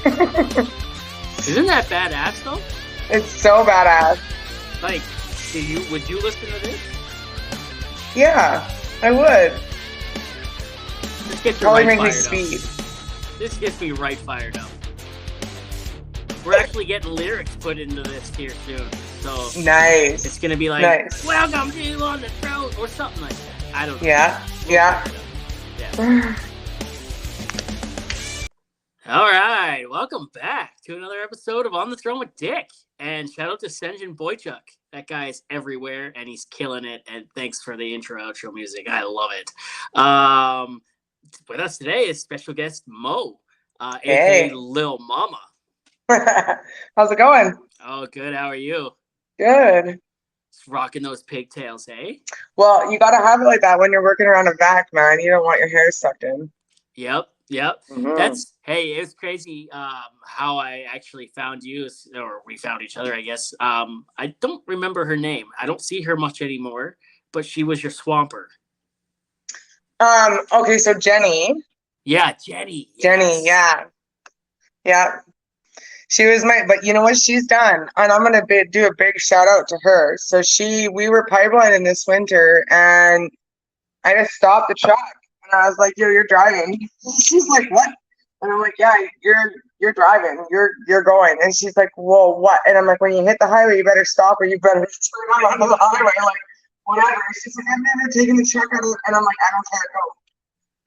Isn't that badass though? It's so badass. Like, would you listen to this? Yeah, I would. This gets Probably right make me fired speed. up. This gets me right fired up. We're actually getting lyrics put into this here soon. So Nice. It's gonna be like, nice. "Welcome to On the Throne" or something like that. I don't know. Yeah, yeah. All right, welcome back to another episode of On the Throne with Dick. And shout out to Senjin Boychuk. That guy is everywhere and he's killing it. And thanks for the intro outro music. I love it. With us today is special guest Mo, aka Lil Mama. How's it going? Oh, good. How are you? Good. Just rocking those pigtails, eh? Well, you gotta have it like that when you're working around a vac, man. You don't want your hair sucked in. Yep. Mm-hmm. It was crazy how I actually found you, or we found each other, I guess. I don't remember her name. I don't see her much anymore, but she was your swamper. Okay, so Jenny. Yeah, Jenny. Yes. Jenny, yeah. She was but you know what she's done? And I'm going to do a big shout out to her. So we were pipelining this winter and I just stopped the truck and I was like, yo, you're driving. She's like, what? And I'm like, yeah, you're driving, you're going. And she's like, whoa, what? And I'm like, when you hit the highway, you better stop or you better turn on onto the highway. Like, whatever. She's like, I've never taken the truck out of it. And I'm like, I don't care, go.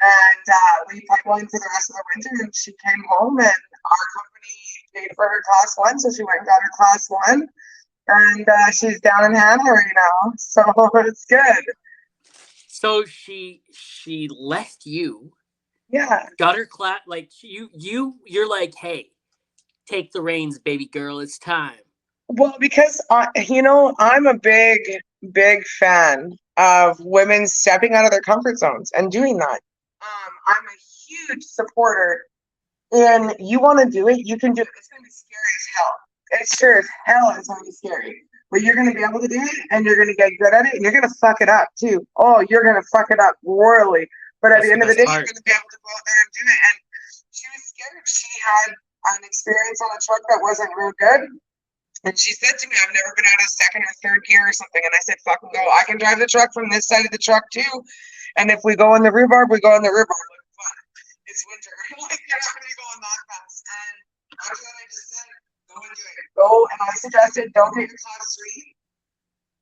And we pipelined for the rest of the winter and she came home and our company paid for her class 1, so she went and got her class 1, and she's down in Hanover right now, so it's good. So she left you. Yeah. Got her class. Like you're like, hey, take the reins, baby girl. It's time. Well, because I'm a big fan of women stepping out of their comfort zones and doing that. I'm a huge supporter. And you want to do it, you can do it. It's going to be scary as hell. It's sure as hell it's going to be scary. But you're going to be able to do it, and you're going to get good at it, and you're going to fuck it up, too. Oh, you're going to fuck it up royally. But at the end of the day, you're going to be able to go out there and do it. And she was scared. She had an experience on a truck that wasn't real good. And she said to me, I've never been out of second or third gear or something. And I said, fucking go. I can drive the truck from this side of the truck, too. And if we go in the rhubarb, we go in the rhubarb. It's winter. Like, you're not going to be going that fast. And after that, I just said, go and do it. Go, and I suggested, don't get your class 3.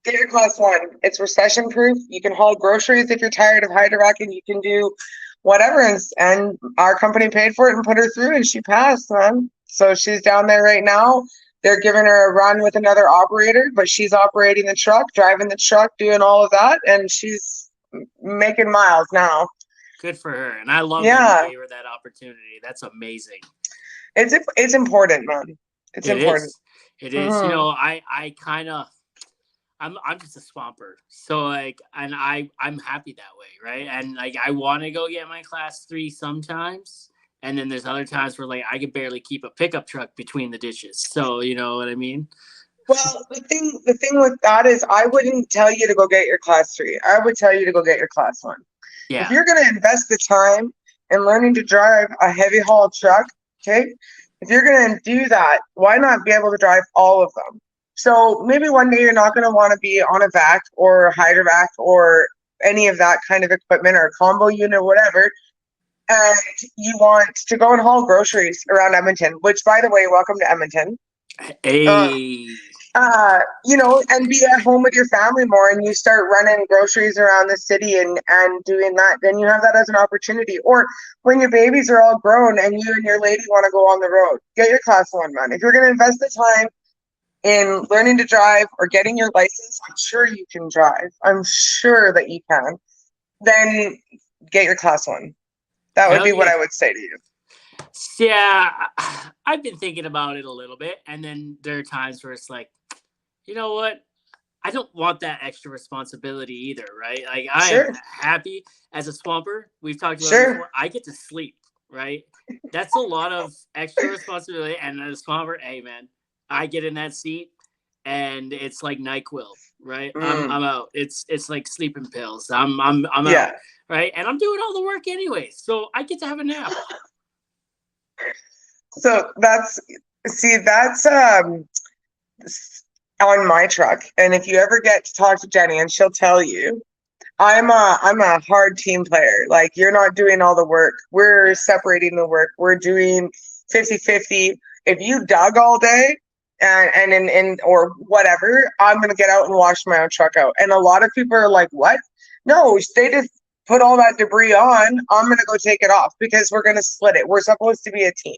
Get your class 1. It's recession proof. You can haul groceries if you're tired of hydrovacing. You can do whatever. And our company paid for it and put her through, and she passed, man. So she's down there right now. They're giving her a run with another operator, but she's operating the truck, driving the truck, doing all of that, and she's making miles now. Good for her, and I love that you gave her that opportunity. That's amazing. It's important, man. It's important. It is. Mm-hmm. You know, I kind of, I'm just a swamper, so like, and I'm happy that way, right? And like, I want to go get my class 3 sometimes, and then there's other times where like I could barely keep a pickup truck between the ditches. So you know what I mean? Well, the thing with that is, I wouldn't tell you to go get your class 3. I would tell you to go get your class 1. Yeah. If you're going to invest the time in learning to drive a heavy haul truck, okay, if you're going to do that, why not be able to drive all of them? So maybe one day you're not going to want to be on a vac or hydrovac or any of that kind of equipment or a combo unit or whatever, and you want to go and haul groceries around Edmonton, which, by the way, welcome to Edmonton. Hey. And be at home with your family more, and you start running groceries around the city and doing that, then you have that as an opportunity. Or when your babies are all grown and you and your lady want to go on the road, get your class 1, man. If you're going to invest the time in learning to drive or getting your license, I'm sure you can drive. I'm sure that you can. Then get your class 1. That would be what I would say to you. Yeah, I've been thinking about it a little bit, and then there are times where it's like, you know what? I don't want that extra responsibility either, right? Like, I'm happy as a swamper. We've talked about it before. I get to sleep, right? That's a lot of extra responsibility. And as a swamper, hey, man, I get in that seat, and it's like NyQuil, right? I'm out. It's like sleeping pills. I'm out, right? And I'm doing all the work anyway, so I get to have a nap. So that's on my truck. And if you ever get to talk to Jenny, and she'll tell you, I'm a hard team player. Like, you're not doing all the work. We're separating the work. We're doing 50-50. If you dug all day and or whatever, I'm gonna get out and wash my own truck out. And a lot of people are like, what? No, they just put all that debris on. I'm gonna go take it off because we're gonna split it. We're supposed to be a team.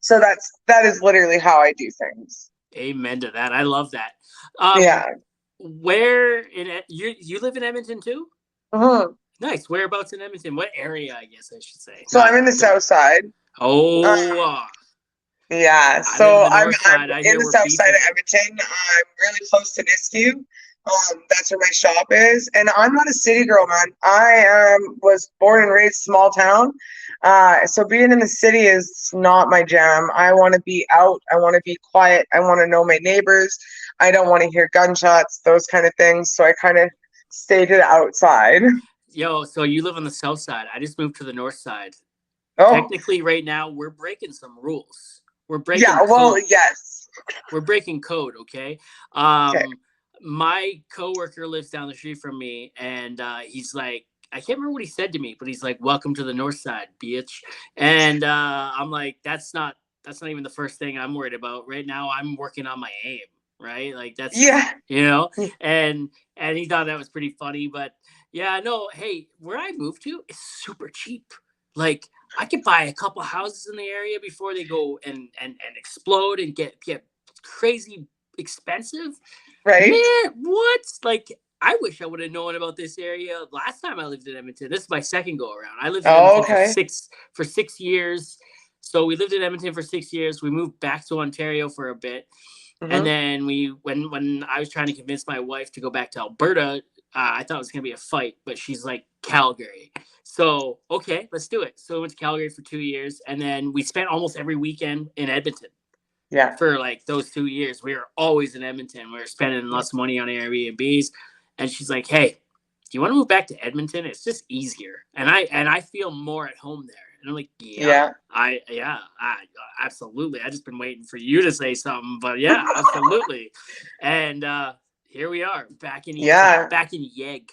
So that is literally how I do things. Amen to that. I love that. Yeah. Where you live in Edmonton too? Mm-hmm. Nice. Whereabouts in Edmonton? What area, I guess I should say? So I'm in the south side. Oh. Yeah. I live in So the north side. I in hear the we're south side of beefing. Edmonton. I'm really close to Nisku. That's where my shop is, and I'm not a city girl, man. I was born and raised small town, so being in the city is not my jam. I want to be out. I want to be quiet. I want to know my neighbors. I don't want to hear gunshots, those kind of things. So I kind of stay to the outside. Yo, so you live on the south side. I just moved to the north side. Oh, Technically, right now we're breaking some rules. We're breaking yeah. Well, code. yes. We're breaking code. Okay. Okay. My coworker lives down the street from me, and he's like, I can't remember what he said to me, but he's like, "Welcome to the north side, bitch." And I'm like, that's not even the first thing I'm worried about right now. I'm working on my aim, right? Like that's Yeah. you know, and he thought that was pretty funny, but yeah, no, hey, where I moved to is super cheap. Like I could buy a couple houses in the area before they go and explode and get crazy expensive. Right. Man, what? Like, I wish I would have known about this area last time I lived in Edmonton. This is my second go around. I lived in Oh, Edmonton okay. for 6 years. So we lived in Edmonton for 6 years. We moved back to Ontario for a bit, and Mm-hmm. then when I was trying to convince my wife to go back to Alberta, I thought it was gonna be a fight, but she's like Calgary. So okay, let's do it. So we went to Calgary for 2 years, and then we spent almost every weekend in Edmonton Yeah. for like those 2 years. We were always in Edmonton. We were spending lots of money on Airbnbs. And she's like, "Hey, do you want to move back to Edmonton? It's just easier." And I feel more at home there. And I'm like, Yeah. absolutely. I just been waiting for you to say something, but yeah, absolutely. And here we are, Yeah. back in Yeg.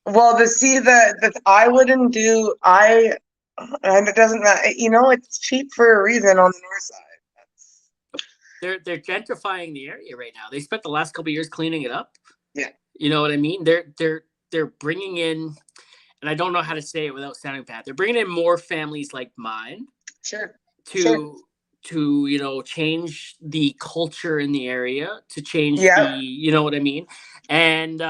Well, the I wouldn't do and it doesn't matter. It's cheap for a reason on the north side. They're gentrifying the area right now. They spent the last couple of years cleaning it up. Yeah. You know what I mean? They're bringing in, and I don't know how to say it without sounding bad. They're bringing in more families like mine Sure. Sure. to change the culture in the area, to change the Yeah. you know what I mean, and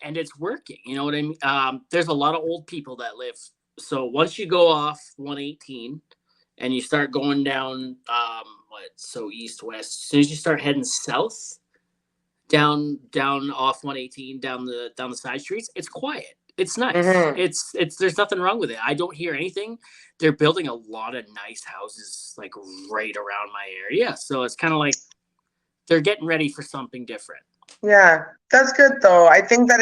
it's working. You know what I mean? There's a lot of old people that live. So once you go off 118 and you start going down, east west. As soon as you start heading south, down off 118, down the side streets, it's quiet. It's nice. Mm-hmm. It's there's nothing wrong with it. I don't hear anything. They're building a lot of nice houses like right around my area, so it's kind of like they're getting ready for something different. Yeah. That's good though. I think that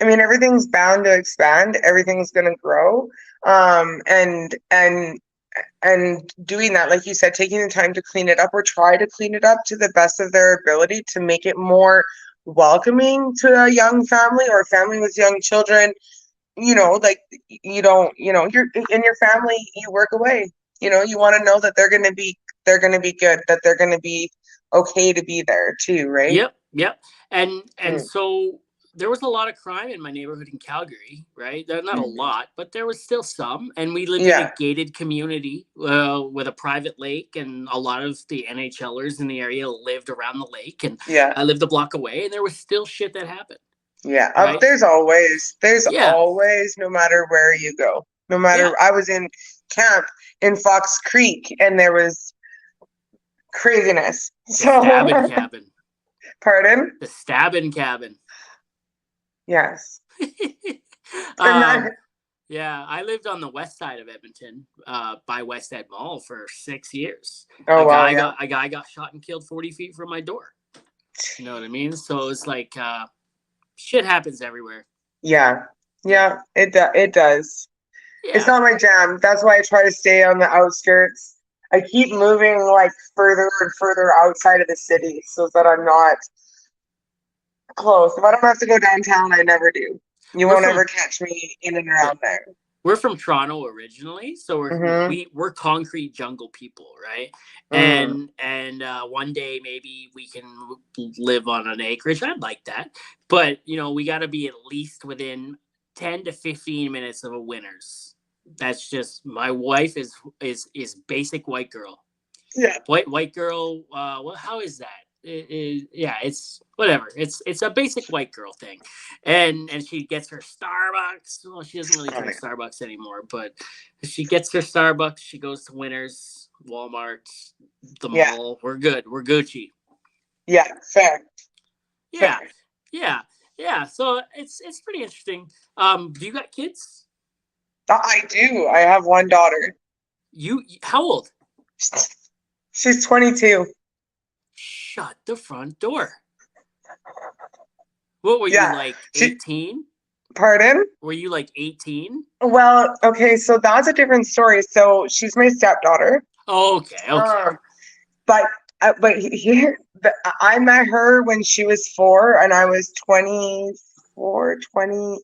everything's bound to expand. Everything's gonna grow. And doing that, like you said, taking the time to clean it up or try to clean it up to the best of their ability to make it more welcoming to a young family or a family with young children. Like, you don't, you're in your family, you work away. You want to know that they're gonna be good, that they're gonna be okay to be there too, right? Yep. And Mm. so there was a lot of crime in my neighborhood in Calgary, right? Not a lot, but there was still some. And we lived in a Yeah. gated community with a private lake, and a lot of the NHLers in the area lived around the lake. And Yeah. I lived a block away, and there was still shit that happened, Yeah. right? There's Yeah, always, no matter where you go, no yeah. matter, I was in camp in Fox Creek and there was craziness. The stabbing So, cabin. pardon? The stabbing cabin. Yes. And um, Yeah, I lived on the west side of Edmonton, by West Ed Mall for 6 years. oh, wow. Yeah. A guy got shot and killed 40 feet from my door. You know what I mean? So it's like shit happens everywhere. Yeah. Yeah. It does. It's Yeah, not my jam. That's why I try to stay on the outskirts. I keep moving like further and further outside of the city so that I'm not close. If I don't have to go downtown, I never do. You won't ever catch me in and around there. We're from Toronto originally, so we're concrete jungle people, right? And one day maybe we can live on an acreage. I'd like that, but we got to be at least within 10 to 15 minutes of a Winners. That's just my wife is basic white girl. Yeah, white girl. Well, how is that? Yeah, it's whatever. It's a basic white girl thing, and she gets her Starbucks. Well, she doesn't really drink Starbucks anymore, but she gets her Starbucks. She goes to Winners, Walmart, the mall. We're good. We're Gucci. Yeah, fair. Yeah, yeah. So it's pretty interesting. Do you got kids? I do. I have one daughter. How old? She's 22. Shut the front door. What were you, like 18? Pardon? Were you like 18? Well, okay, so that's a different story. So she's my stepdaughter. Okay. But here, I met her when she was 4 and I was 24, 20.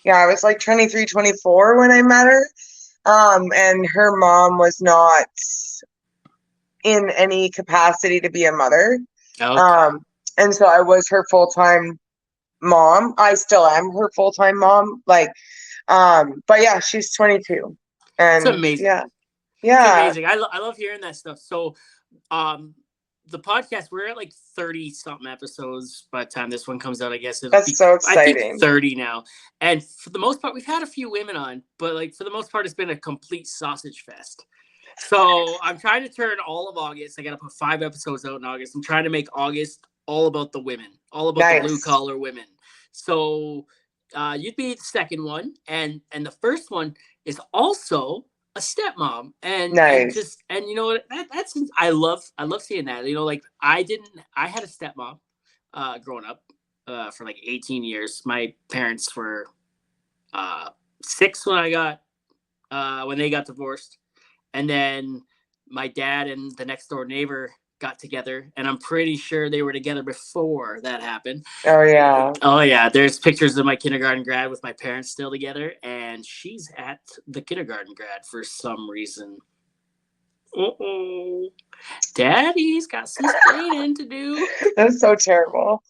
Yeah, I was like 23, 24 when I met her. And her mom was not in any capacity to be a mother. Okay. And so I was her full-time mom. I still am her full-time mom. But yeah, she's 22. And it's amazing. Yeah. It's amazing. I love hearing that stuff. So, the podcast, we're at like 30 something episodes by the time this one comes out. I guess that's so exciting. I think 30 now. And for the most part, we've had a few women on, but like for the most part, it's been a complete sausage fest. So I'm trying to turn all of August. I got to put 5 episodes out in August. I'm trying to make August all about the women, all about the blue collar women. So you'd be the second one, and the first one is also a stepmom, and you know what? That's I love seeing that. Like I had a stepmom growing up for like 18 years. My parents were 6 when they got divorced. And then my dad and the next door neighbor got together, and I'm pretty sure they were together before that happened. Oh yeah. There's pictures of my kindergarten grad with my parents still together, and she's at the kindergarten grad for some reason. Daddy's got some explaining to do. That's so terrible.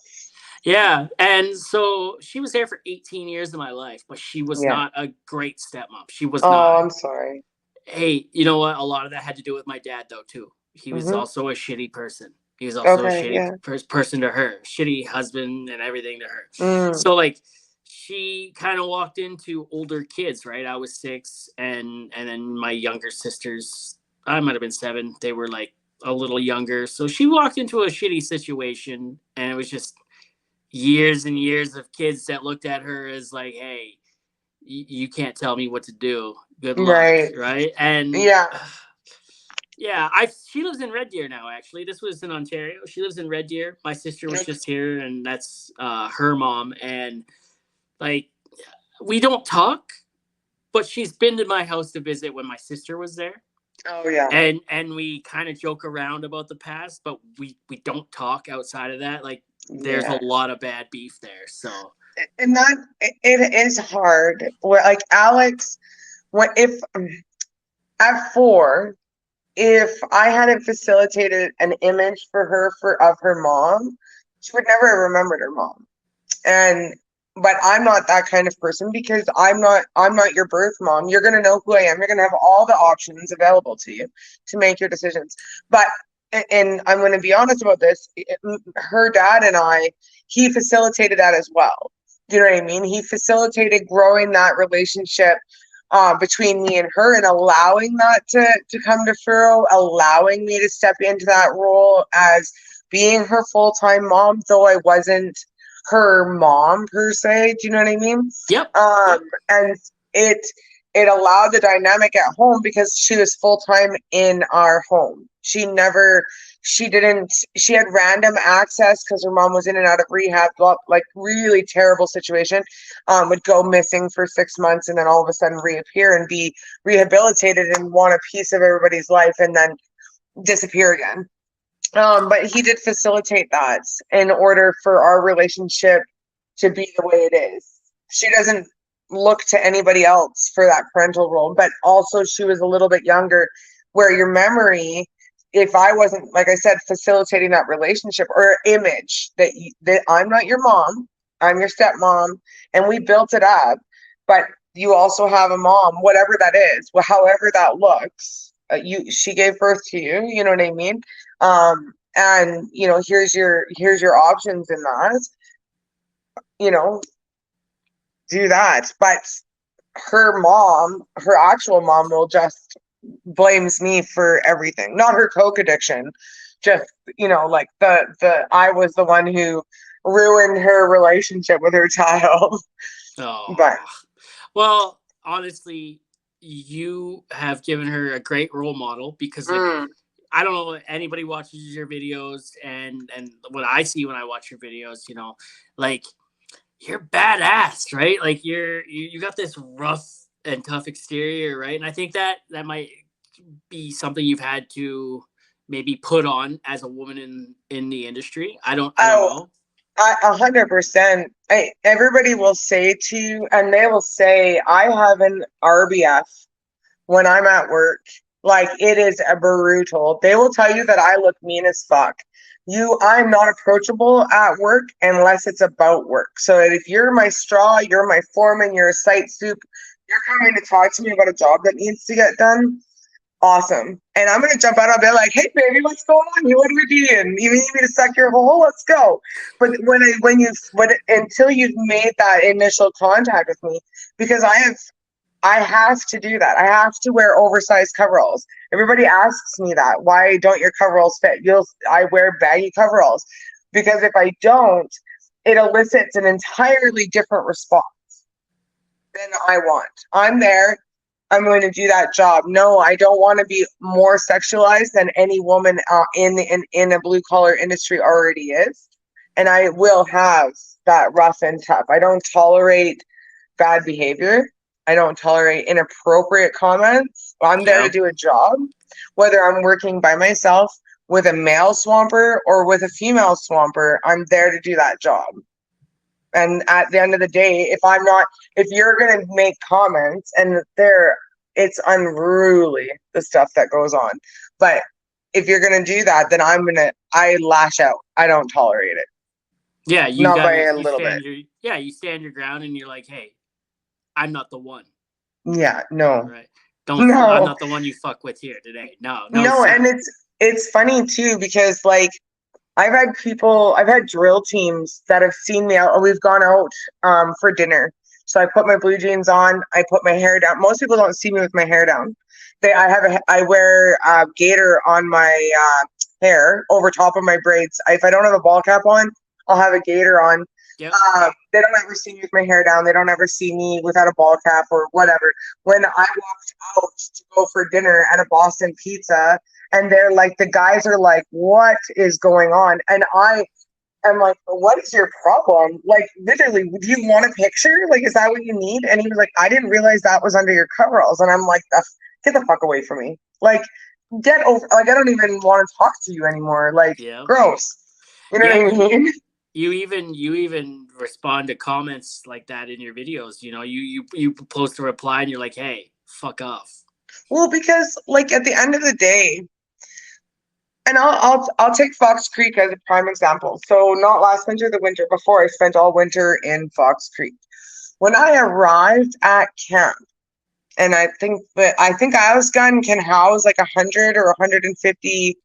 Yeah, and so she was there for 18 years of my life, but she was not a great stepmom. She was not. Oh, I'm sorry. Hey, you know what? A lot of that had to do with my dad, though, too. He was also a shitty person. He was also a shitty person to her, shitty husband and everything to her. So, like, she kind of walked into older kids, right? I was 6, and then my younger sisters, I might have been 7. They were, like, a little younger. So she walked into a shitty situation, and it was just years and years of kids that looked at her as, like, hey, you can't tell me what to do. Good luck, right? And she lives in Red Deer now. Actually, this was in Ontario. She lives in Red Deer. My sister was just here, and that's her mom. And like, we don't talk, but she's been to my house to visit when my sister was there. Oh yeah. And we kind of joke around about the past, but we don't talk outside of that. Like, there's a lot of bad beef there. So. And that it is hard. Where like Alex, if at 4, if I hadn't facilitated an image for her of her mom, she would never have remembered her mom. But I'm not that kind of person because I'm not your birth mom. You're gonna know who I am. You're gonna have all the options available to you to make your decisions. But and I'm going to be honest about this. Her dad and he facilitated that as well. Do you know what I mean? He facilitated growing that relationship between me and her and allowing that to come to fruition, allowing me to step into that role as being her full-time mom, though I wasn't her mom per se. Do you know what I mean? Yep. And it allowed the dynamic at home because she was full-time in our home. She never she had random access because her mom was in and out of rehab, like really terrible situation. Would go missing for 6 months and then all of a sudden reappear and be rehabilitated and want a piece of everybody's life and then disappear again. But he did facilitate that in order for our relationship to be the way it is. She doesn't look to anybody else for that parental role, but also she was a little bit younger, where your memory, if I wasn't, like I said, facilitating that relationship or image that I'm not your mom, I'm your stepmom, and we built it up, but you also have a mom, whatever that is, however that looks. She gave birth to you, you know what I mean? And here's your options in that, do that. But her mom, her actual mom, will just blames me for everything. Not her coke addiction, just like the I was the one who ruined her relationship with her child. Oh. But well, honestly, you have given her a great role model because I don't know if anybody watches your videos and what I see when I watch your videos, like you're badass, right? Like you got this rough and tough exterior, right? And I think that might be something you've had to maybe put on as a woman in the industry. I don't know. 100%. Everybody will say to you, and they will say, I have an RBF when I'm at work. Like, it is a brutal. They will tell you that I look mean as fuck. I'm not approachable at work unless it's about work. So if you're my straw, you're my foreman, you're a site soup, you're coming to talk to me about a job that needs to get done, awesome. And I'm gonna jump out. I'll be like, "Hey, baby, what's going on? What are we doing? You need me to suck your hole? Let's go." But until you've made that initial contact with me, because I have to do that. I have to wear oversized coveralls. Everybody asks me that. Why don't your coveralls fit? I wear baggy coveralls because if I don't, it elicits an entirely different response than I want. I'm there. I'm going to do that job. No, I don't want to be more sexualized than any woman in a blue collar industry already is. And I will have that rough and tough. I don't tolerate bad behavior. I don't tolerate inappropriate comments. I'm there to do a job, whether I'm working by myself with a male swamper or with a female swamper. I'm there to do that job. And at the end of the day, if you're going to make comments and it's unruly, the stuff that goes on. But if you're going to do that, then I lash out. I don't tolerate it. Yeah. You stand your ground and you're like, hey, I'm not the one. Yeah, no. Right. I'm not the one you fuck with here today. No. And it's funny too, because like, I've had drill teams that have seen me out, or we've gone out for dinner. So I put my blue jeans on, I put my hair down. Most people don't see me with my hair down. I wear a gator on my hair over top of my braids. If I don't have a ball cap on, I'll have a gator on. Yep. They don't ever see me with my hair down. They don't ever see me without a ball cap or whatever. When I walked out to go for dinner at a Boston Pizza, and they're like, the guys are like, what is going on? And I am like, what is your problem? Like, literally, do you want a picture? Like, is that what you need? And he was like, I didn't realize that was under your coveralls. And I'm like, get the fuck away from me. Like, get over, like, I don't even want to talk to you anymore. Like, gross. You know what I mean? You even respond to comments like that in your videos. You post a reply and you're like, hey, fuck off. Well, because like at the end of the day, and I'll take Fox Creek as a prime example. So not last winter, the winter before, I spent all winter in Fox Creek. When I arrived at camp, and I think Gun can house like 100 or 150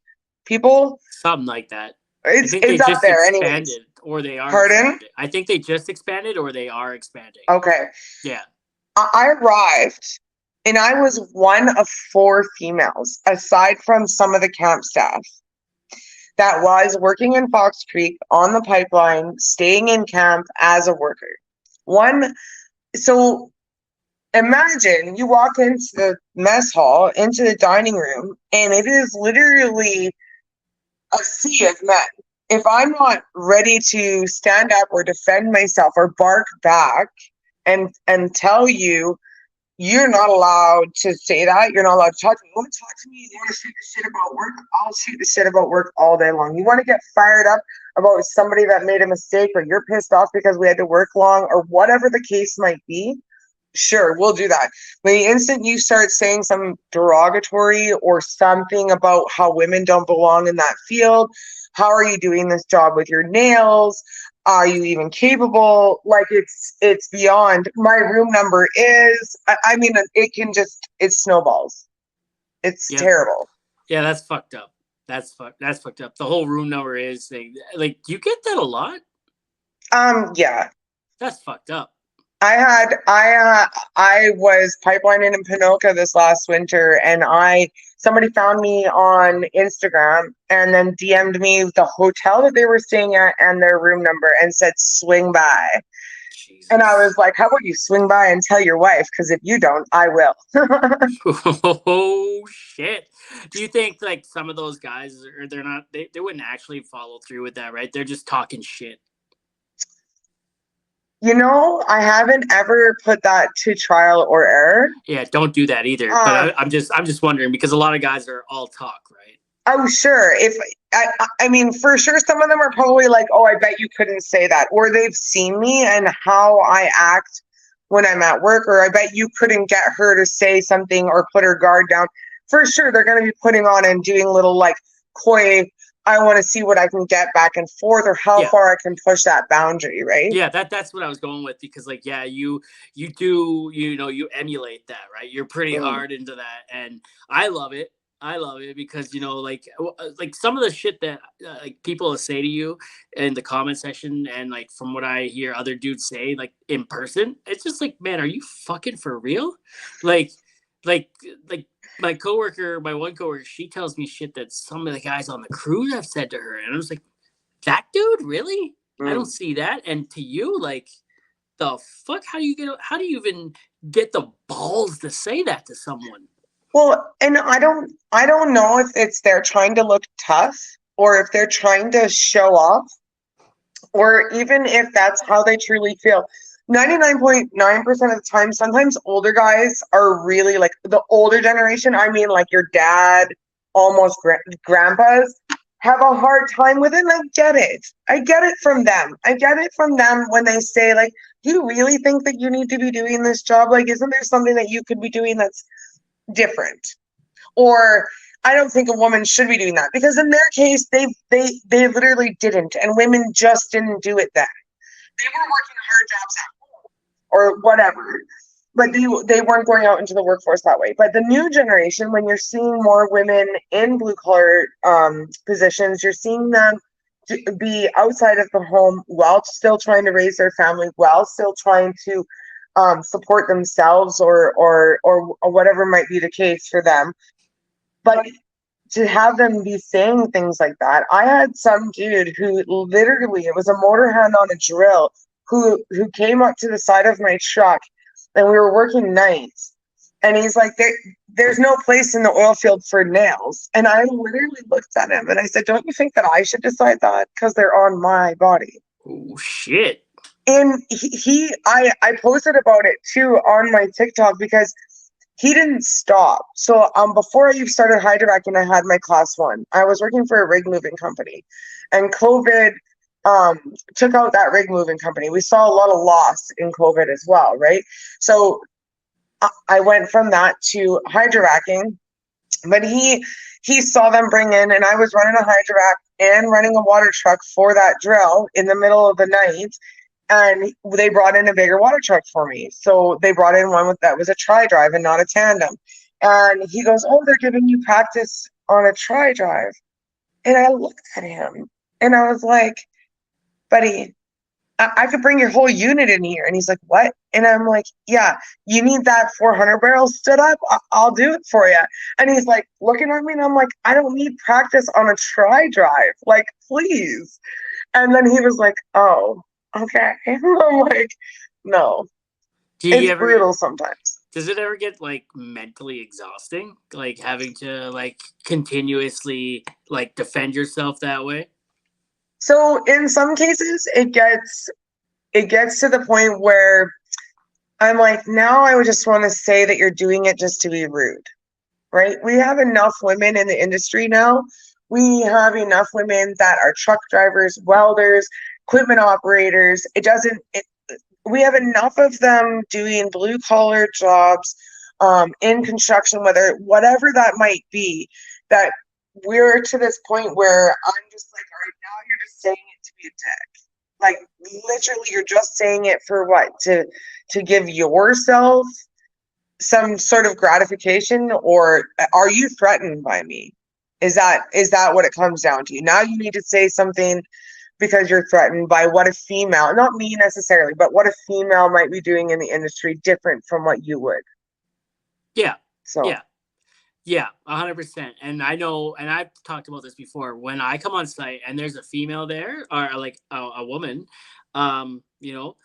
people. Something like that. It's up there anyways. Or they are. Pardon? Expanded. I think they just expanded or they are expanding. Okay. Yeah. I arrived and I was one of 4 females, aside from some of the camp staff, that was working in Fox Creek on the pipeline, staying in camp as a worker. So imagine you walk into the mess hall, into the dining room, and it is literally a sea of men. If I'm not ready to stand up or defend myself or bark back and tell you you're not allowed to say that. You're not allowed to talk to me. You want to talk to me? You want to shoot the shit about work? I'll shoot the shit about work all day long. You want to get fired up about somebody that made a mistake, or you're pissed off because we had to work long, or whatever the case might be? Sure, we'll do that. But the instant you start saying some derogatory or something about how women don't belong in that field, how are you doing this job with your nails? Are you even capable? Like it's beyond. My room number is. I mean, it can just it snowballs. It's Yep. terrible. Yeah, that's fucked up. That's fucked up. The whole room number is like you get that a lot. Yeah. That's fucked up. I was pipelining in Pinoca this last winter, and somebody found me on Instagram and then DM'd me the hotel that they were staying at and their room number and said swing by. Jesus. And I was like, how about you swing by and tell your wife? Because if you don't, I will. Oh shit. Do you think like some of those guys or they're not they wouldn't actually follow through with that, right? They're just talking shit. You know, I haven't ever put that to trial or error. Yeah, don't do that either. But I'm just wondering because a lot of guys are all talk, right? Oh, sure. If I mean, for sure, some of them are probably like, "Oh, I bet you couldn't say that," or they've seen me and how I act when I'm at work, or I bet you couldn't get her to say something or put her guard down. For sure, they're going to be putting on and doing little like coy. I want to see what I can get back and forth, or how far I can push that boundary, right? Yeah, that's what I was going with because like yeah, you do you emulate that, right? You're pretty hard into that, and I love it. I love it because like some of the shit that like people will say to you in the comment section, and like from what I hear other dudes say like in person, it's just like, man, are you fucking for real? Like, like, like my one coworker, she tells me shit that some of the guys on the crew have said to her, and I was like, that dude, really? I don't see that. And to you, like, the fuck? How do you even get the balls to say that to someone? Well, and I don't know if it's they're trying to look tough or if they're trying to show off or even if that's how they truly feel. 99.9% of the time, sometimes older guys are really like the older generation. I mean, like your dad, almost grandpas, have a hard time with it. And I get it. I get it from them. I get it from them when they say, like, do you really think that you need to be doing this job? Like, isn't there something that you could be doing that's different? Or I don't think a woman should be doing that, because in their case they literally didn't, and women just didn't do it then. They were working hard jobs at home or whatever, but they weren't going out into the workforce that way. But the new generation, when you're seeing more women in blue collar positions, you're seeing them be outside of the home while still trying to raise their family, while still trying to support themselves or whatever might be the case for them. But to have them be saying things like that, I had some dude who literally, it was a motor hand on a drill, who came up to the side of my truck, and we were working nights, and he's like, there's no place in the oil field for nails. And I literally looked at him and I said, don't you think that I should decide that? Because they're on my body. Oh shit. And I posted about it too on my TikTok, because he didn't stop. So before I started hydrovacing, I had my class 1. I was working for a rig moving company, and COVID took out that rig moving company. We saw a lot of loss in COVID as well, right? So I went from that to hydrovacing, but he saw them bring in, and I was running a hydrovac and running a water truck for that drill in the middle of the night. And they brought in a bigger water truck for me. So they brought in one that was a tri-drive and not a tandem. And he goes, oh, they're giving you practice on a tri-drive. And I looked at him and I was like, buddy, I could bring your whole unit in here. And he's like, what? And I'm like, yeah, you need that 400 barrels stood up? I'll do it for you. And he's like looking at me, and I'm like, I don't need practice on a tri-drive. Like, please. And then he was like, oh, okay. I'm like, no. It's brutal sometimes. Does it ever get like mentally exhausting, like having to like continuously like defend yourself that way? So in some cases, it gets to the point where I'm like, now I would just want to say that you're doing it just to be rude, right? We have enough women in the industry now. We have enough women that are truck drivers, welders, equipment operators. We have enough of them doing blue collar jobs, in construction, whatever that might be, that we're to this point where I'm just like, all right, now you're just saying it to be a dick. Like literally, you're just saying it for what? To give yourself some sort of gratification, or are you threatened by me? Is that what it comes down to? Now you need to say something because you're threatened by what a female, not me necessarily, but what a female might be doing in the industry different from what you would. Yeah, So, yeah, yeah, 100%. And I know, and I've talked about this before. When I come on site and there's a female there, or like a woman, you know,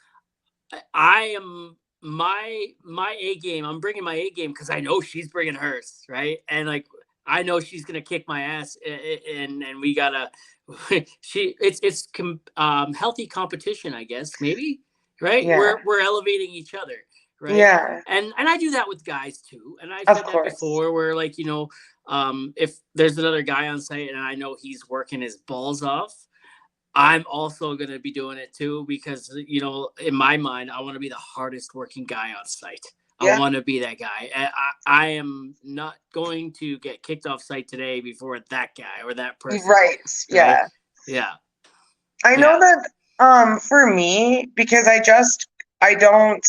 I am my A game. I'm bringing my A game because I know she's bringing hers, right? And like I know she's gonna kick my ass, and we gotta. It's healthy competition, I guess, maybe, right? yeah. We're elevating each other, right? Yeah, And I do that with guys too, and I've of said that course. before, where like if there's another guy on site and I know he's working his balls off, I'm also going to be doing it too because, in my mind, I want to be the hardest working guy on site. I Yeah, want to be that guy. I am not going to get kicked off site today before that guy or that person, right. right? Yeah. Yeah. I know Yeah. that for me, because I don't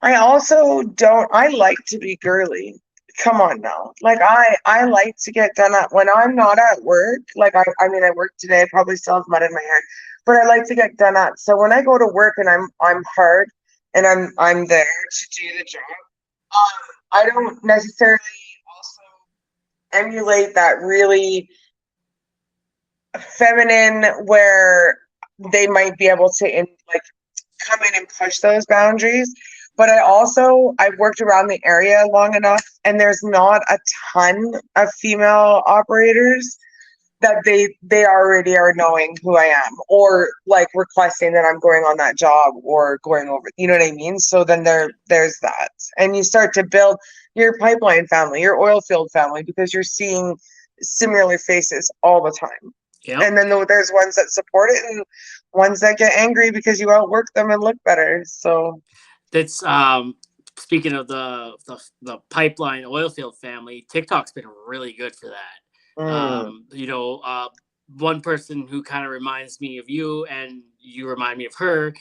I also don't I like to be girly. Come on now. Like I like to get done at when I'm not at work. Like I mean I work today, I probably still have mud in my hair, but I like to get done at. So when I go to work and I'm hard and I'm there to do the job, I don't necessarily also emulate that really feminine where they might be able to like come in and push those boundaries. But I've worked around the area long enough, and there's not a ton of female operators that they already are knowing who I am, or like requesting that I'm going on that job or going over, you know what I mean? So then there's that. And you start to build your pipeline family, your oil field family, because you're seeing similar faces all the time. Yep. And then there's ones that support it and ones that get angry because you outwork them and look better. So That's speaking of the pipeline oil field family, TikTok's been really good for that. mm, One person who kind of reminds me of you, and you remind me of her,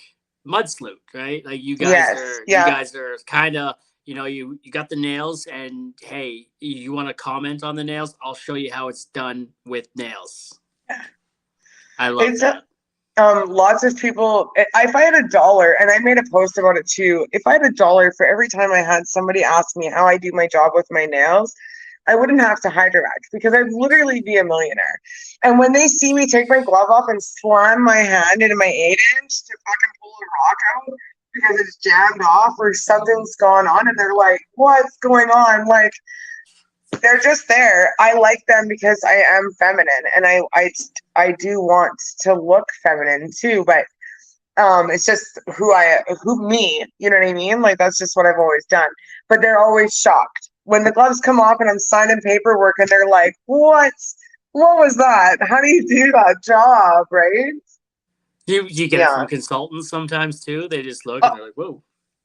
Mud Sloot, right? Like yes, you yeah. guys are kind of, you got the nails, and hey, you want to comment on the nails? I'll show you how it's done with nails. I love It's that. lots of people. If I had $1, and I made a post about it too, if I had $1 for every time I had somebody ask me how I do my job with my nails, I wouldn't have to hydrovac because I'd literally be a millionaire. And when they see me take my glove off and slam my hand into my 8-inch to fucking pull a rock out because it's jammed off or something's gone on, and they're like, "What's going on?" Like they're just there. I like them because I am feminine, and I do want to look feminine too. But it's just who me. You know what I mean? Like that's just what I've always done. But they're always shocked when the gloves come off and I'm signing paperwork, and they're like, "What? What was that? How do you do that job?" Right? You get it Yeah. from consultants sometimes too. They just look and they're like, "Whoa."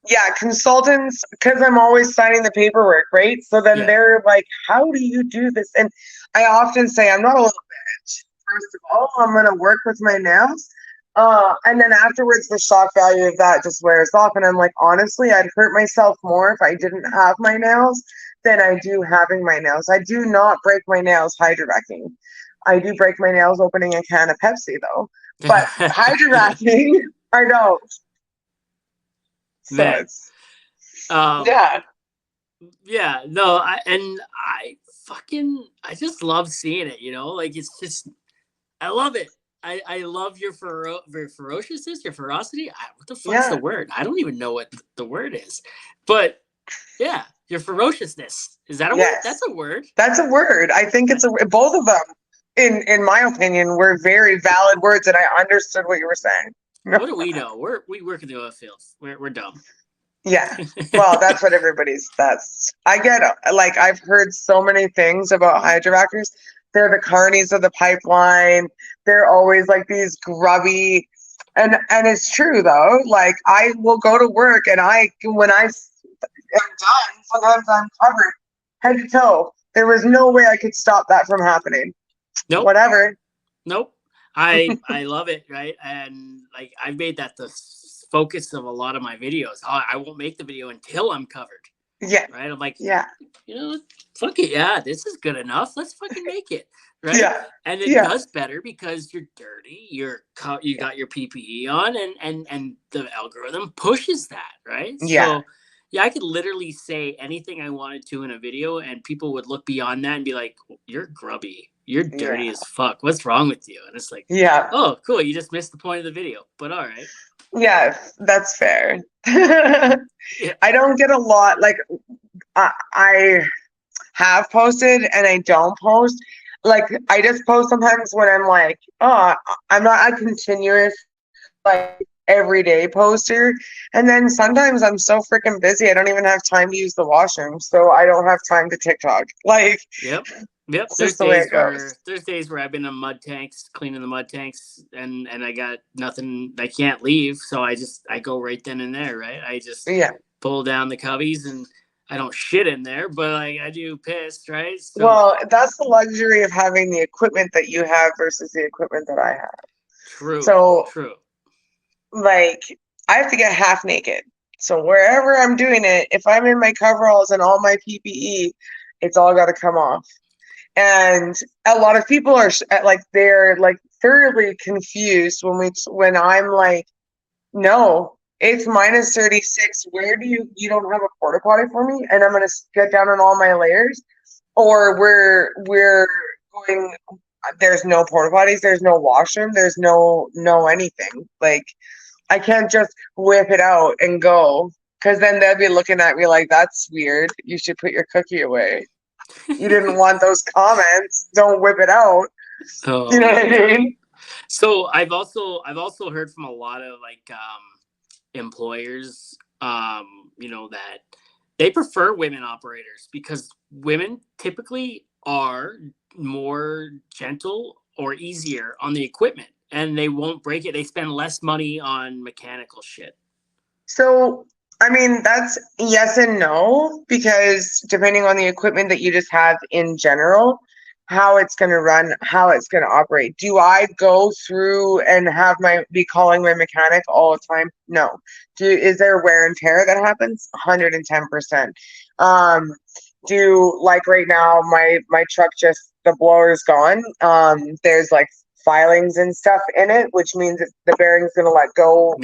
Yeah, consultants, because I'm always signing the paperwork, right? So then Yeah. they're like, how do you do this? And I often say, I'm not a little bitch. First of all, I'm going to work with my nails. And then afterwards, the shock value of that just wears off. And I'm like, honestly, I'd hurt myself more if I didn't have my nails than I do having my nails. I do not break my nails hydrovacing. I do break my nails opening a can of Pepsi, though. But hydrovacing, I don't. So Man. it's, Um, yeah. yeah, no, I just love seeing it, like it's just I love it. I love your ferociousness, your ferocity. What the fuck's the Yeah. word? I don't even know what the word is. But Yeah, your ferociousness. Is that a word? That's Yes, a word. that's a word. I think it's both of them. In my opinion, were very valid words, and I understood what you were saying. What do we know? We work in the oil fields. We're dumb. Yeah. Well, that's what everybody's. That's I get. Like I've heard so many things about hydrovacs. They're the carnies of the pipeline. They're always like these grubby, and it's true though. Like I will go to work, and when I am done, sometimes I'm covered head to toe. There was no way I could stop that from happening. Nope. Whatever. Nope. I love it, right? And like I've made that the focus of a lot of my videos. I won't make the video until I'm covered. Yeah. Right. I'm like, yeah. You know, fuck it. Yeah, this is good enough. Let's fucking make it. Right. Yeah. And it does better because you're dirty. You got your PPE on, and the algorithm pushes that. Right. Yeah. So yeah, I could literally say anything I wanted to in a video, and people would look beyond that and be like, "You're grubby. You're dirty as fuck. What's wrong with you?" And it's like, yeah. Oh, cool. You just missed the point of the video. But all right. Yeah, that's fair. Yeah. I don't get a lot. Like I have posted and I don't post. Like I just post sometimes when I'm like, oh, I'm not a continuous like everyday poster. And then sometimes I'm so freaking busy I don't even have time to use the washroom. So I don't have time to TikTok. Like Yep. There's days where I've been in mud tanks, cleaning the mud tanks, and I got nothing. I can't leave, so I go right then and there. Right, I just pull down the cubbies, and I don't shit in there, but I do piss. Right. So, well, that's the luxury of having the equipment that you have versus the equipment that I have. True. So true. Like I have to get half naked. So wherever I'm doing it, if I'm in my coveralls and all my PPE, it's all got to come off. And a lot of people are like they're like thoroughly confused when I'm like, no, it's minus 36. Where do you don't have a porta potty for me? And I'm gonna get down on all my layers, or we're going. There's no porta potties. There's no washroom. There's no anything. Like I can't just whip it out and go, because then they'll be looking at me like that's weird. You should put your cookie away. You didn't want those comments. Don't whip it out. Oh, you know what I mean? So I've also heard from a lot of like employers, that they prefer women operators because women typically are more gentle or easier on the equipment, and they won't break it. They spend less money on mechanical shit. So I mean, that's yes and no, because depending on the equipment that you just have in general, how it's going to run, how it's going to operate. Do I go through and be calling my mechanic all the time? No. Is there wear and tear that happens? 110%. Like right now, my truck the blower's gone. There's like filings and stuff in it, which means that the bearing's going to let go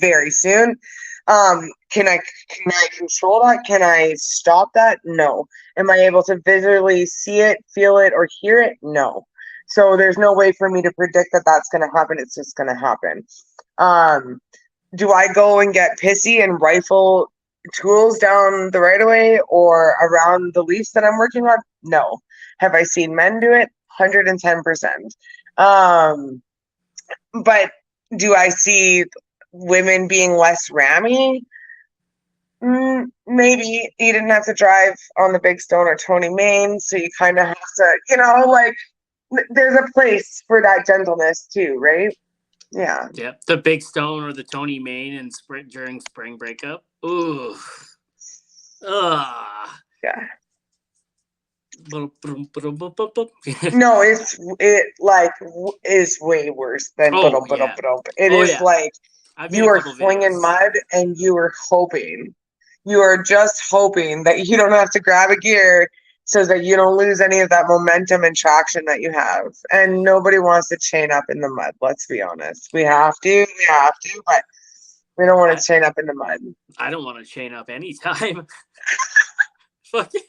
very soon. Can I control that? Can I stop that? No. Am I able to visually see it, feel it, or hear it? No. So there's no way for me to predict that that's going to happen. It's just going to happen. Do I go and get pissy and rifle tools down the right of way or around the lease that I'm working on? No. Have I seen men do it? 110%. But do I see women being less rammy? Maybe you didn't have to drive on the Big Stone or Tony Main, so you kind of have to, like there's a place for that gentleness too, right? Yeah. Yep. The Big Stone or the Tony Main and during spring breakup. Ooh. Yeah. No, it is way worse than It is like you are flinging mud and you are just hoping that you don't have to grab a gear so that you don't lose any of that momentum and traction that you have. And nobody wants to chain up in the mud. Let's be honest. We have to, but we don't want to chain up in the mud. I don't want to chain up anytime. Fuck it.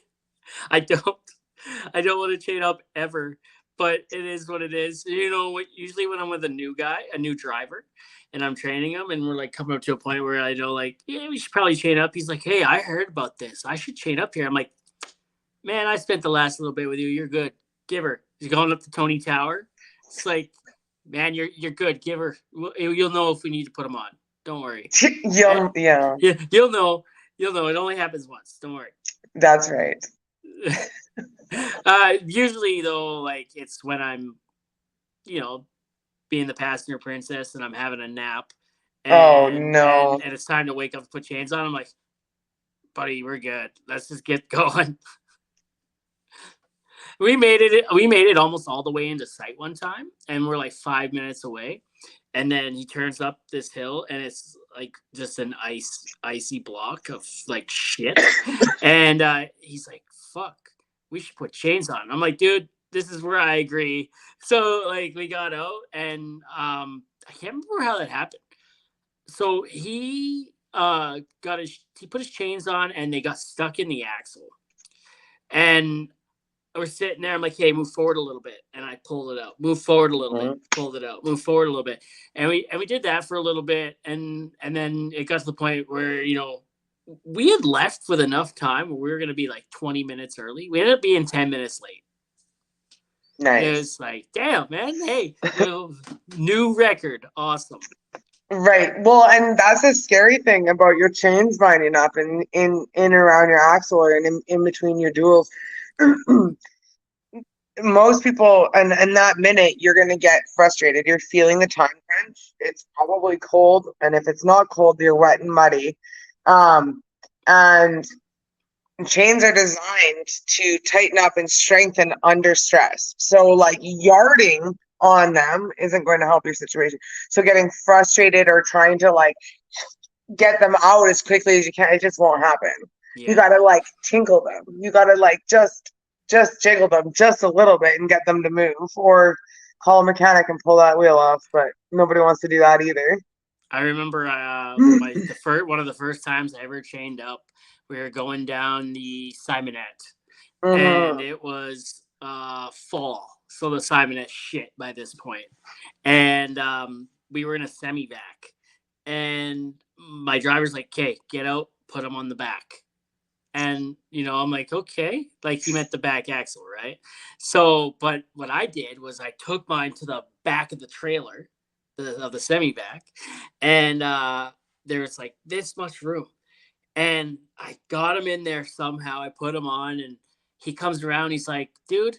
I don't want to chain up ever. but it is what it is. You know, usually when I'm with a new guy, a new driver, and I'm training him, and we're like coming up to a point where I know, like, yeah, we should probably chain up. He's like, hey, I heard about this. I should chain up here. I'm like, man, I spent the last little bit with you. You're good. Give her. He's going up to Tony Tower. It's like, man, you're good. Give her. You'll know if we need to put him on. Don't worry. Yeah. You'll know. You'll know. It only happens once. Don't worry. That's right. Usually though, like it's when I'm, being the passenger princess and I'm having a nap, and and it's time to wake up and put chains on. I'm like, buddy, we're good. Let's just get going. We made it almost all the way into sight one time, and we're like 5 minutes away. And then he turns up this hill, and it's like just an icy block of like shit. And he's like, fuck, we should put chains on. I'm like, dude, this is where I agree. So like we got out, and I can't remember how that happened. So he put his chains on, and they got stuck in the axle. And we're sitting there. I'm like, hey, move forward a little bit. And I pulled it out. Move forward a little bit. Pulled it out. Move forward a little bit. And we did that for a little bit. And then it got to the point where, we had left with enough time where we were going to be like 20 minutes early. We ended up being 10 minutes late. Nice. It was like, damn, man. Hey, new record. Awesome. Right. Well, and that's a scary thing about your chains lining up in around your axle or in between your duals. Most people, and in that minute, you're going to get frustrated. You're feeling the time crunch. It's probably cold. And if it's not cold, you're wet and muddy. And chains are designed to tighten up and strengthen under stress. So like yarding on them isn't going to help your situation. So getting frustrated or trying to like get them out as quickly as you can, it just won't happen. Yeah. You gotta like tinkle them. You gotta like just jiggle them just a little bit and get them to move, or call a mechanic and pull that wheel off. But nobody wants to do that either. I remember one of the first times I ever chained up, we were going down the Simonette, and it was fall. So the Simonette shit by this point. And we were in a semi-vac. And my driver's like, okay, get out, put him on the back. And, I'm like, okay. Like, he meant the back axle, right? So, but what I did was I took mine to the back of the trailer, of the semi-vac. And there's like this much room. And I got him in there somehow. I put him on, and he comes around. He's like, dude.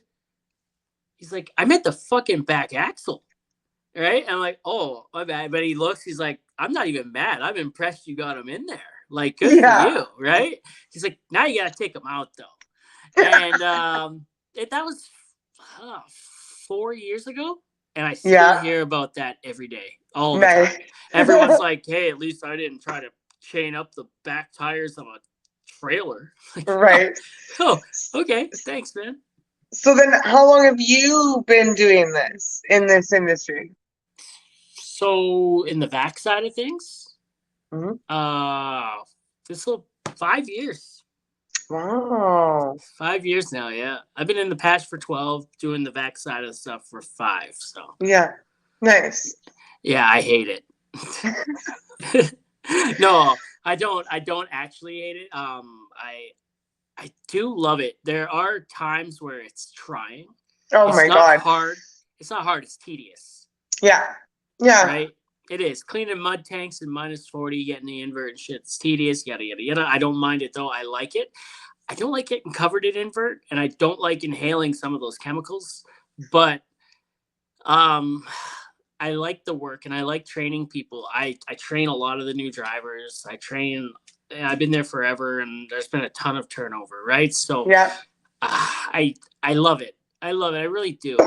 He's like, I meant the fucking back axle, right? And I'm like, oh, my bad. But he looks, he's like, I'm not even mad. I'm impressed you got him in there. Like, good for you, right? He's like, now you got to take him out, though. And that was 4 years ago. And I still hear about that every day, all the time. Everyone's like, hey, at least I didn't try to chain up the back tires of a trailer. Like, right. Oh, okay. Thanks, man. So then how long have you been doing this in this industry? So in the vac side of things, this will 5 years. Wow. 5 years now, yeah. I've been in the patch for 12, doing the vac side of the stuff for 5, so. Yeah. Nice. Yeah, I hate it. No, I don't actually hate it. I do love it. There are times where it's trying. Oh my God. Hard. It's not hard. It's tedious. Yeah. Yeah. Right? It is. Cleaning mud tanks in -40, getting the invert and shit. It's tedious, yada, yada, yada. I don't mind it, though. I like it. I don't like getting covered in invert, and I don't like inhaling some of those chemicals. But I like the work, and I like training people. I train a lot of the new drivers. I've been there forever, and there's been a ton of turnover, right? So yeah, I love it. I love it. I really do.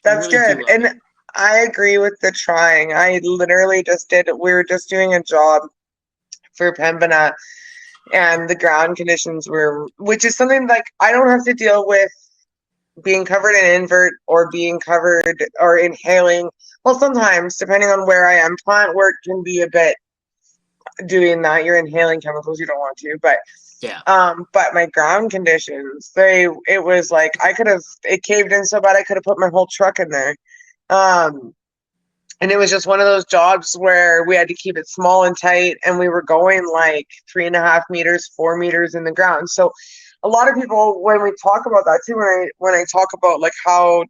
That's really good. And I agree with the trying. I literally we were just doing a job for Pembina, and the ground conditions which is something like I don't have to deal with being covered in invert or being covered or inhaling. Well, sometimes, depending on where I am, plant work can be a bit doing that. You're inhaling chemicals you don't want to, but Yeah. But my ground conditions, it was like it caved in so bad I could have put my whole truck in there. And it was just one of those jobs where we had to keep it small and tight, and we were going like 3.5 meters, 4 meters in the ground. So a lot of people, when we talk about that too, when I talk about like how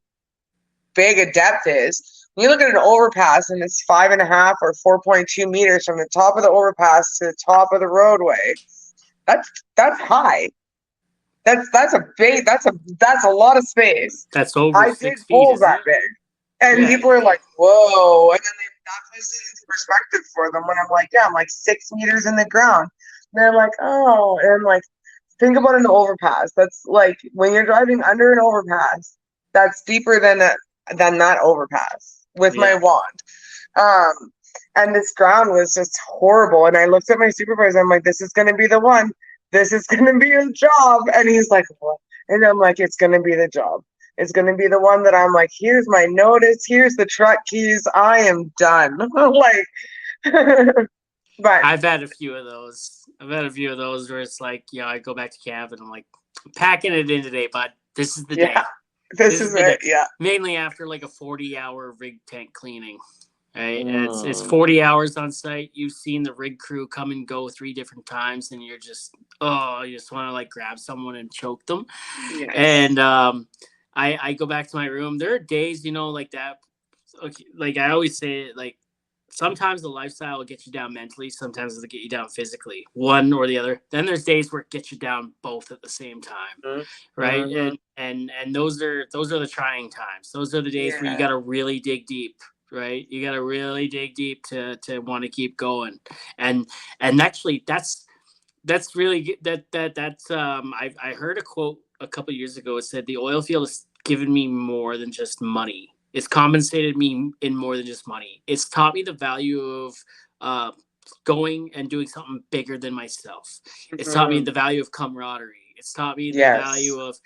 big a depth is, when you look at an overpass and it's 5.5 or 4.2 meters from the top of the overpass to the top of the roadway, that's high. That's a lot of space. That's over I dig 6 feet, holes isn't that it? big. And Yeah. people are like, whoa. And then that puts it into perspective for them when I'm like, yeah, I'm like 6 meters in the ground. And they're like, oh. And I'm like, think about an overpass. That's like when you're driving under an overpass, that's deeper than that overpass with my wand. And this ground was just horrible. And I looked at my supervisor. I'm like, this is going to be the one. This is going to be a job. And he's like, what? And I'm like, it's going to be the job. It's going to be the one that I'm like, here's my notice. Here's the truck keys. I am done. Like, but I've had a few of those. Where it's like, I go back to camp and I'm like, I'm packing it in today, bud. This is the day. This is the it. day. Yeah. Mainly after like a 40-hour rig tank cleaning. Right? And it's 40 hours on site. You've seen the rig crew come and go 3 different times, and you're just you just want to like grab someone and choke them. Yes. And I go back to my room. There are days, like that. Okay, like I always say, like sometimes the lifestyle will get you down mentally, sometimes it'll get you down physically, one or the other. Then there's days where it gets you down both at the same time, right? And those are the trying times. Those are the days where you got to really dig deep, right? You got to really dig deep to want to keep going. And actually, that's really that's I heard a quote a couple years ago. It said the oil field has given me more than just money. It's compensated me in more than just money. It's taught me the value of going and doing something bigger than myself. It's taught me the value of camaraderie. It's taught me the value of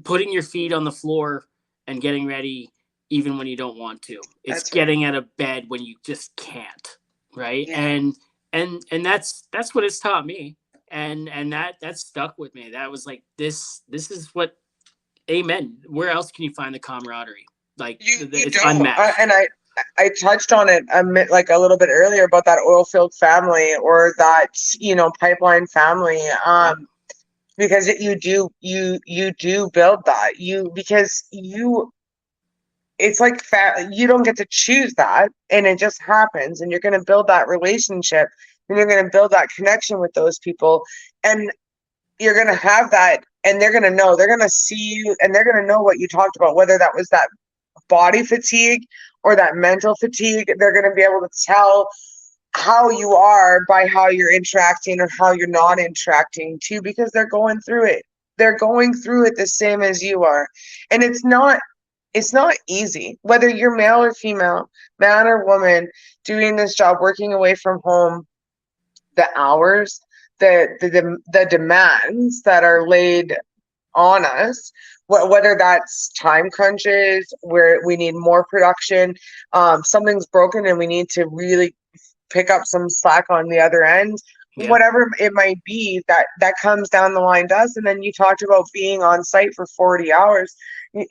putting your feet on the floor and getting ready even when you don't want to. It's getting out of bed when you just can't, right? And that's what it's taught me. And that stuck with me. That was like, this is what, amen. Where else can you find the camaraderie? Like, it's unmatched. And I touched on it like a little bit earlier about that oil field family or that pipeline family. Because you do build that it's like you don't get to choose that, and it just happens, and you're going to build that relationship, and you're going to build that connection with those people, and you're going to have that, and they're going to see you, and they're going to know what you talked about, whether that was that body fatigue or that mental fatigue. They're going to be able to tell how you are by how you're interacting or how you're not interacting too, because they're going through it. They're going through it the same as you are. And it's not easy, whether you're male or female, man or woman, doing this job, working away from home, the hours, the demands that are laid on us, whether that's time crunches where we need more production, something's broken and we need to really pick up some slack on the other end, whatever it might be, that comes down the line to us. And then you talked about being on site for 40 hours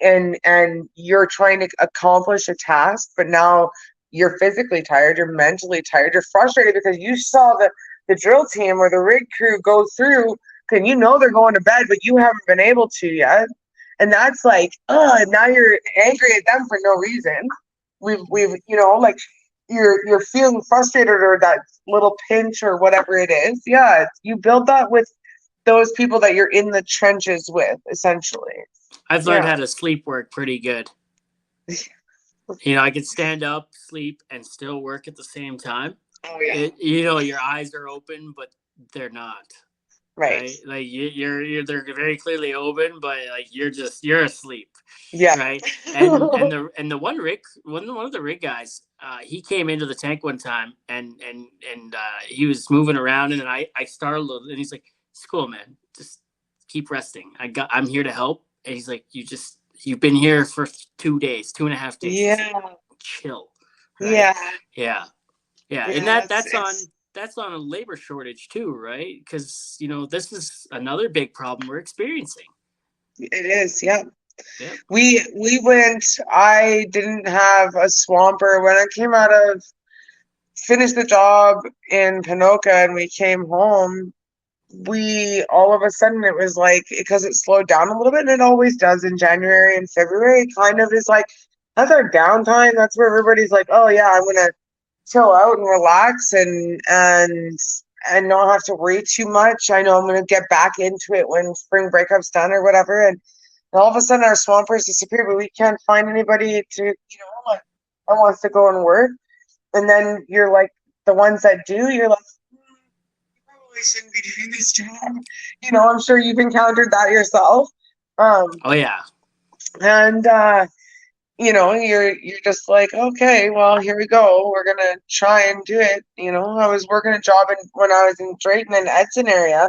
and you're trying to accomplish a task, but now you're physically tired, you're mentally tired, you're frustrated because you saw the drill team or the rig crew go through, and they're going to bed, but you haven't been able to yet. And that's like, now you're angry at them for no reason. We've like, you're feeling frustrated or that little pinch or whatever it is. Yeah, you build that with those people that you're in the trenches with, essentially. I've learned how to sleep work pretty good. I can stand up, sleep, and still work at the same time. Oh yeah. Your eyes are open, but they're not. Right? Like they're very clearly open, but like you're asleep. Yeah. Right. And the one of the rig guys, he came into the tank one time and he was moving around, and then I startled him, and he's like, "It's cool, man. Just keep resting. I'm here to help." And he's like, "You've been here for 2 days, 2.5 days. Yeah. Chill." Right? Yeah. And that's on that's on a labor shortage too, right? Because this is another big problem we're experiencing. It is, yeah. Yep. We went. I didn't have a swamper when I came out of finished the job in Pinoca and we came home. We all of a sudden it was like because it slowed down a little bit and it always does in January and February. It kind of is like that's our downtime. That's where everybody's like, oh yeah, I'm gonna chill out and relax and not have to worry too much. I know I'm gonna get back into it when spring breakup's done or whatever. And all of a sudden our swampers disappear, but we can't find anybody to like that wants to go and work. And then you're like the ones that do, you're like, you probably shouldn't be doing this job. I'm sure you've encountered that yourself. Oh yeah. And you're just like, okay, well, here we go. We're gonna try and do it. I was working a job when I was in Drayton and Edson area.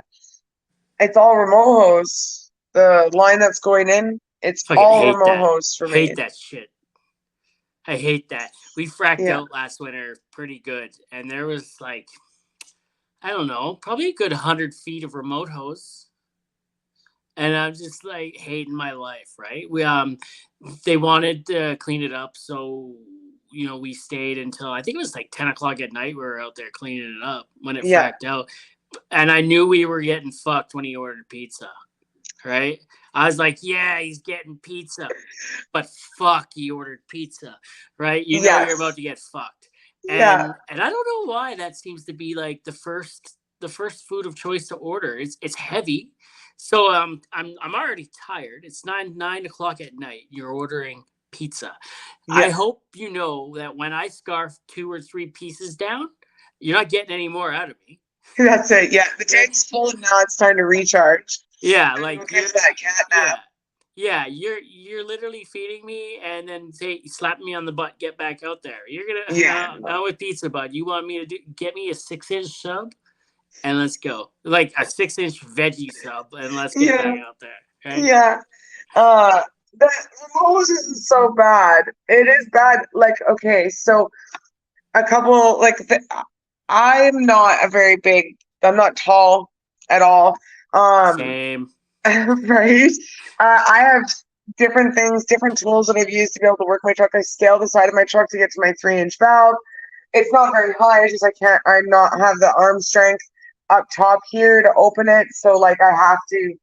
It's all remote hose. The line that's going in, it's Fucking all hate remote that. hose for me. Hate that shit. I hate that. We fracked Yeah. out last winter pretty good, and there was like, I don't know, probably a good 100 feet of remote hose. And I'm just like hating my life, right? They wanted to clean it up, so we stayed until I think it was like 10 o'clock at night. We were out there cleaning it up when it Yeah. fracked out, and I knew we were getting fucked when he ordered pizza, right? I was like, yeah, he's getting pizza, but fuck, he ordered pizza, right? Yes. You're about to get fucked, Yeah. and I don't know why that seems to be like the first food of choice to order. It's heavy. So I'm already tired. It's 9 o'clock at night. You're ordering pizza. Yeah. I hope you know that when I scarf 2 or 3 pieces down, you're not getting any more out of me. That's it. Yeah, the tank's full and now it's time to recharge. Yeah, like give that cat nap. Yeah, you're literally feeding me and then slap me on the butt, get back out there. You're gonna now with pizza, bud. You want me to get me a 6-inch sub? And let's go. Like a 6-inch veggie sub, and let's get back out there. Right? Yeah. The hose isn't so bad. It is bad. Like, okay, so a couple I'm not I'm not tall at all. Same. Right. I have different things, different tools that I've used to be able to work my truck. I scale the side of my truck to get to my 3-inch valve. It's not very high. It's just I not have the arm strength up top here to open it. So like I have to.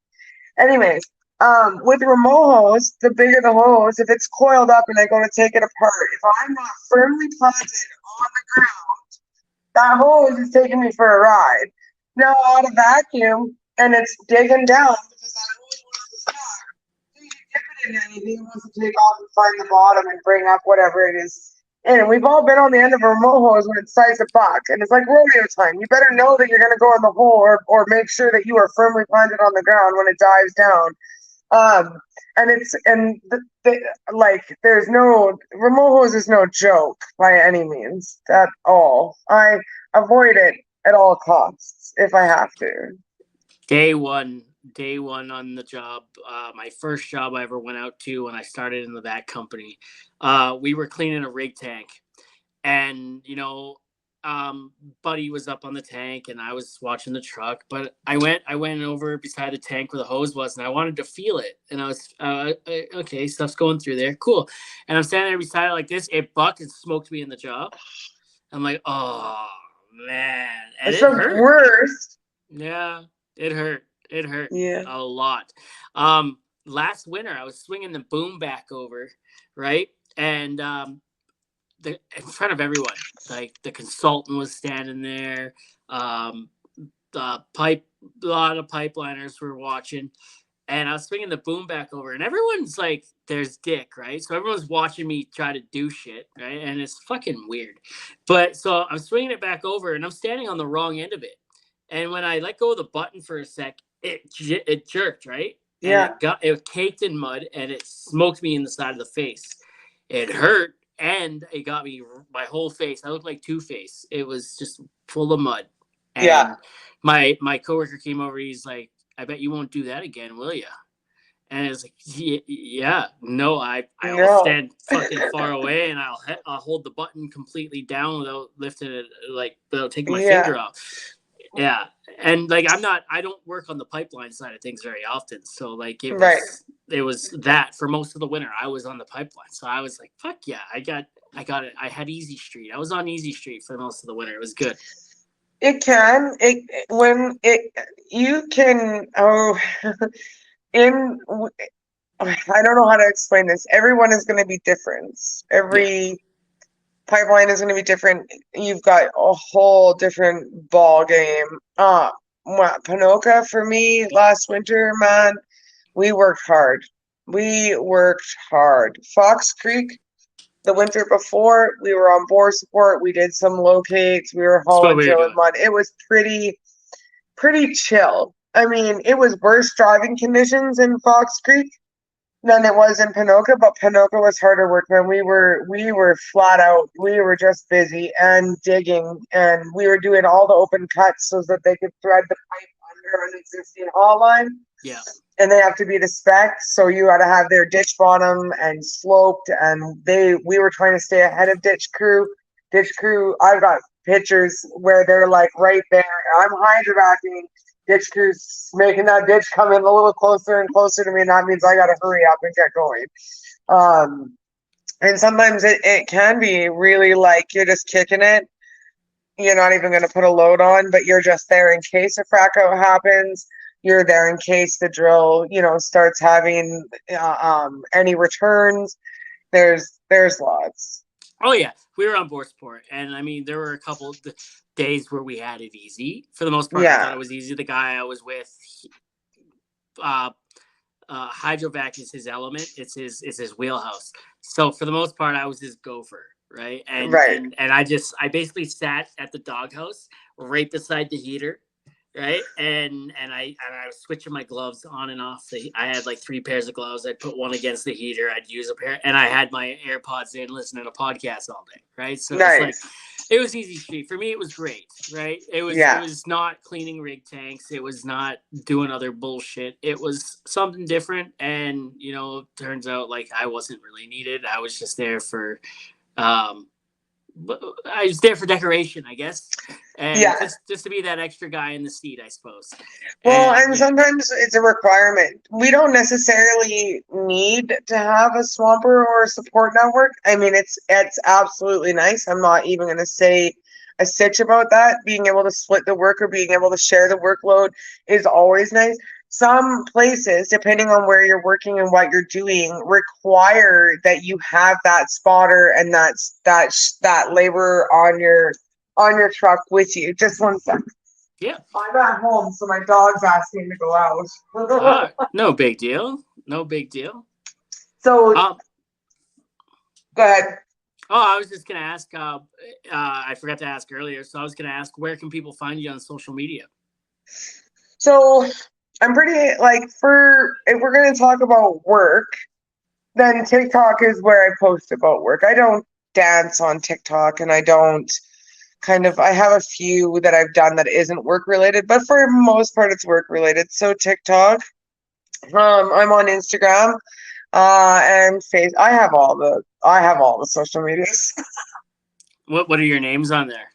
Anyways, with remote hose, the bigger the hose, if it's coiled up and I go to take it apart, if I'm not firmly planted on the ground, that hose is taking me for a ride. Now I add a vacuum and it's digging down because that hose wants to start. So you dip it in anything, it wants to take off and find the bottom and bring up whatever it is. And we've all been on the end of a remote hose when it decides to buck, and it's like rodeo time. You better know that you're going to go in the hole, or make sure that you are firmly planted on the ground when it dives down. There's no remote hose is no joke by any means at all. I avoid it at all costs if I have to. Day one on the job, my first job I ever went out to when I started in the vac company, we were cleaning a rig tank, and Buddy was up on the tank and I was watching the truck, but I went over beside the tank where the hose was and I wanted to feel it, and I was okay, stuff's going through there, cool, and I'm standing there beside it like this, it bucked and smoked me in the job. I'm like, oh man, and it's the hurt. Worst. Yeah, it hurt. It hurt a lot. Last winter I was swinging the boom back over, right? And in front of everyone, like the consultant was standing there. A lot of pipeliners were watching, and I was swinging the boom back over, and everyone's like, "There's Dick," right? So everyone's watching me try to do shit, right? And it's fucking weird. But so I'm swinging it back over, and I'm standing on the wrong end of it. And when I let go of the button for a sec, it jerked, right? Yeah. And it caked in mud, and it smoked me in the side of the face. It hurt, and it got me my whole face. I looked like Two-Face. It was just full of mud. And my coworker came over. He's like, "I bet you won't do that again, will you?" And it's like, yeah, no, I'll No. stand fucking far away, and I'll hold the button completely down without lifting it, like without taking my Yeah. finger off. Yeah, and like I don't work on the pipeline side of things very often, so like Right. it was that for most of the winter I was on the pipeline, so I was like, fuck yeah, I got it. I had Easy Street. I was on Easy Street for most of the winter. It was good. It can. It when it you can. Oh, in I don't know how to explain this. Everyone is going to be different. Yeah. Every pipeline is going to be different. You've got a whole different ball game. Panoka for me last winter, man, we worked hard. We worked hard. Fox Creek, the winter before, we were on bore support. We did some locates. We were That's what hauling we were trailer doing. mud. It was pretty chill. I mean, it was worse driving conditions in Fox Creek than it was in Panoka, but Panoka was harder work, man. We were flat out. We were just busy and digging, and we were doing all the open cuts so that they could thread the pipe under an existing haul line. Yeah. And they have to be to spec, so you got to have their ditch bottom and sloped. And we were trying to stay ahead of ditch crew. Ditch crew, I've got pictures where they're like right there. I'm hydrovacing. Ditch crew's making that ditch come in a little closer and closer to me, and that means I got to hurry up and get going. And sometimes it can be really like you're just kicking it. You're not even going to put a load on, but you're just there in case a frack out happens. You're there in case the drill, starts having any returns. There's lots. Oh yeah, we were on board support, and I mean there were a couple days where we had it easy. For the most part, I thought Yeah. it was easy. The guy I was with, uh, hydrovac is his element. It's his wheelhouse. So for the most part, I was his gopher, right? Right. And I basically sat at the doghouse right beside the heater, right? And I was switching my gloves on and off. I had like 3 pairs of gloves. I'd put one against the heater. I'd use a pair, and I had my AirPods in, listening to podcasts all day, right? So it was like Nice. it was easy street for me. It was great, right? It Yeah. was not cleaning rig tanks. It was not doing other bullshit. It was something different, and turns out like I wasn't really needed. I was just there for um I was there for decoration, I guess, and Yeah. just to be that extra guy in the seat, I suppose. Well, And and yeah, sometimes it's a requirement. We don't necessarily need to have a swamper or a support network. I mean, it's absolutely nice. I'm not even going to say a stitch about that. Being able to split the work or being able to share the workload is always nice. Some places, depending on where you're working and what you're doing, require that you have that spotter and that laborer on your truck with you. Just one second. yeah, I'm at home, so my dog's asking to go out. no big deal, no big deal. So Um, go ahead. oh, I was just gonna ask. I forgot to ask earlier, so I was gonna ask, where can people find you on social media? So I'm pretty like for if we're gonna talk about work, then TikTok is where I post about work. I don't dance on TikTok, and I don't I have a few that I've done that isn't work related, but for most part it's work related. So TikTok, I'm on Instagram, and Face. I have all the social medias. What are your names on there?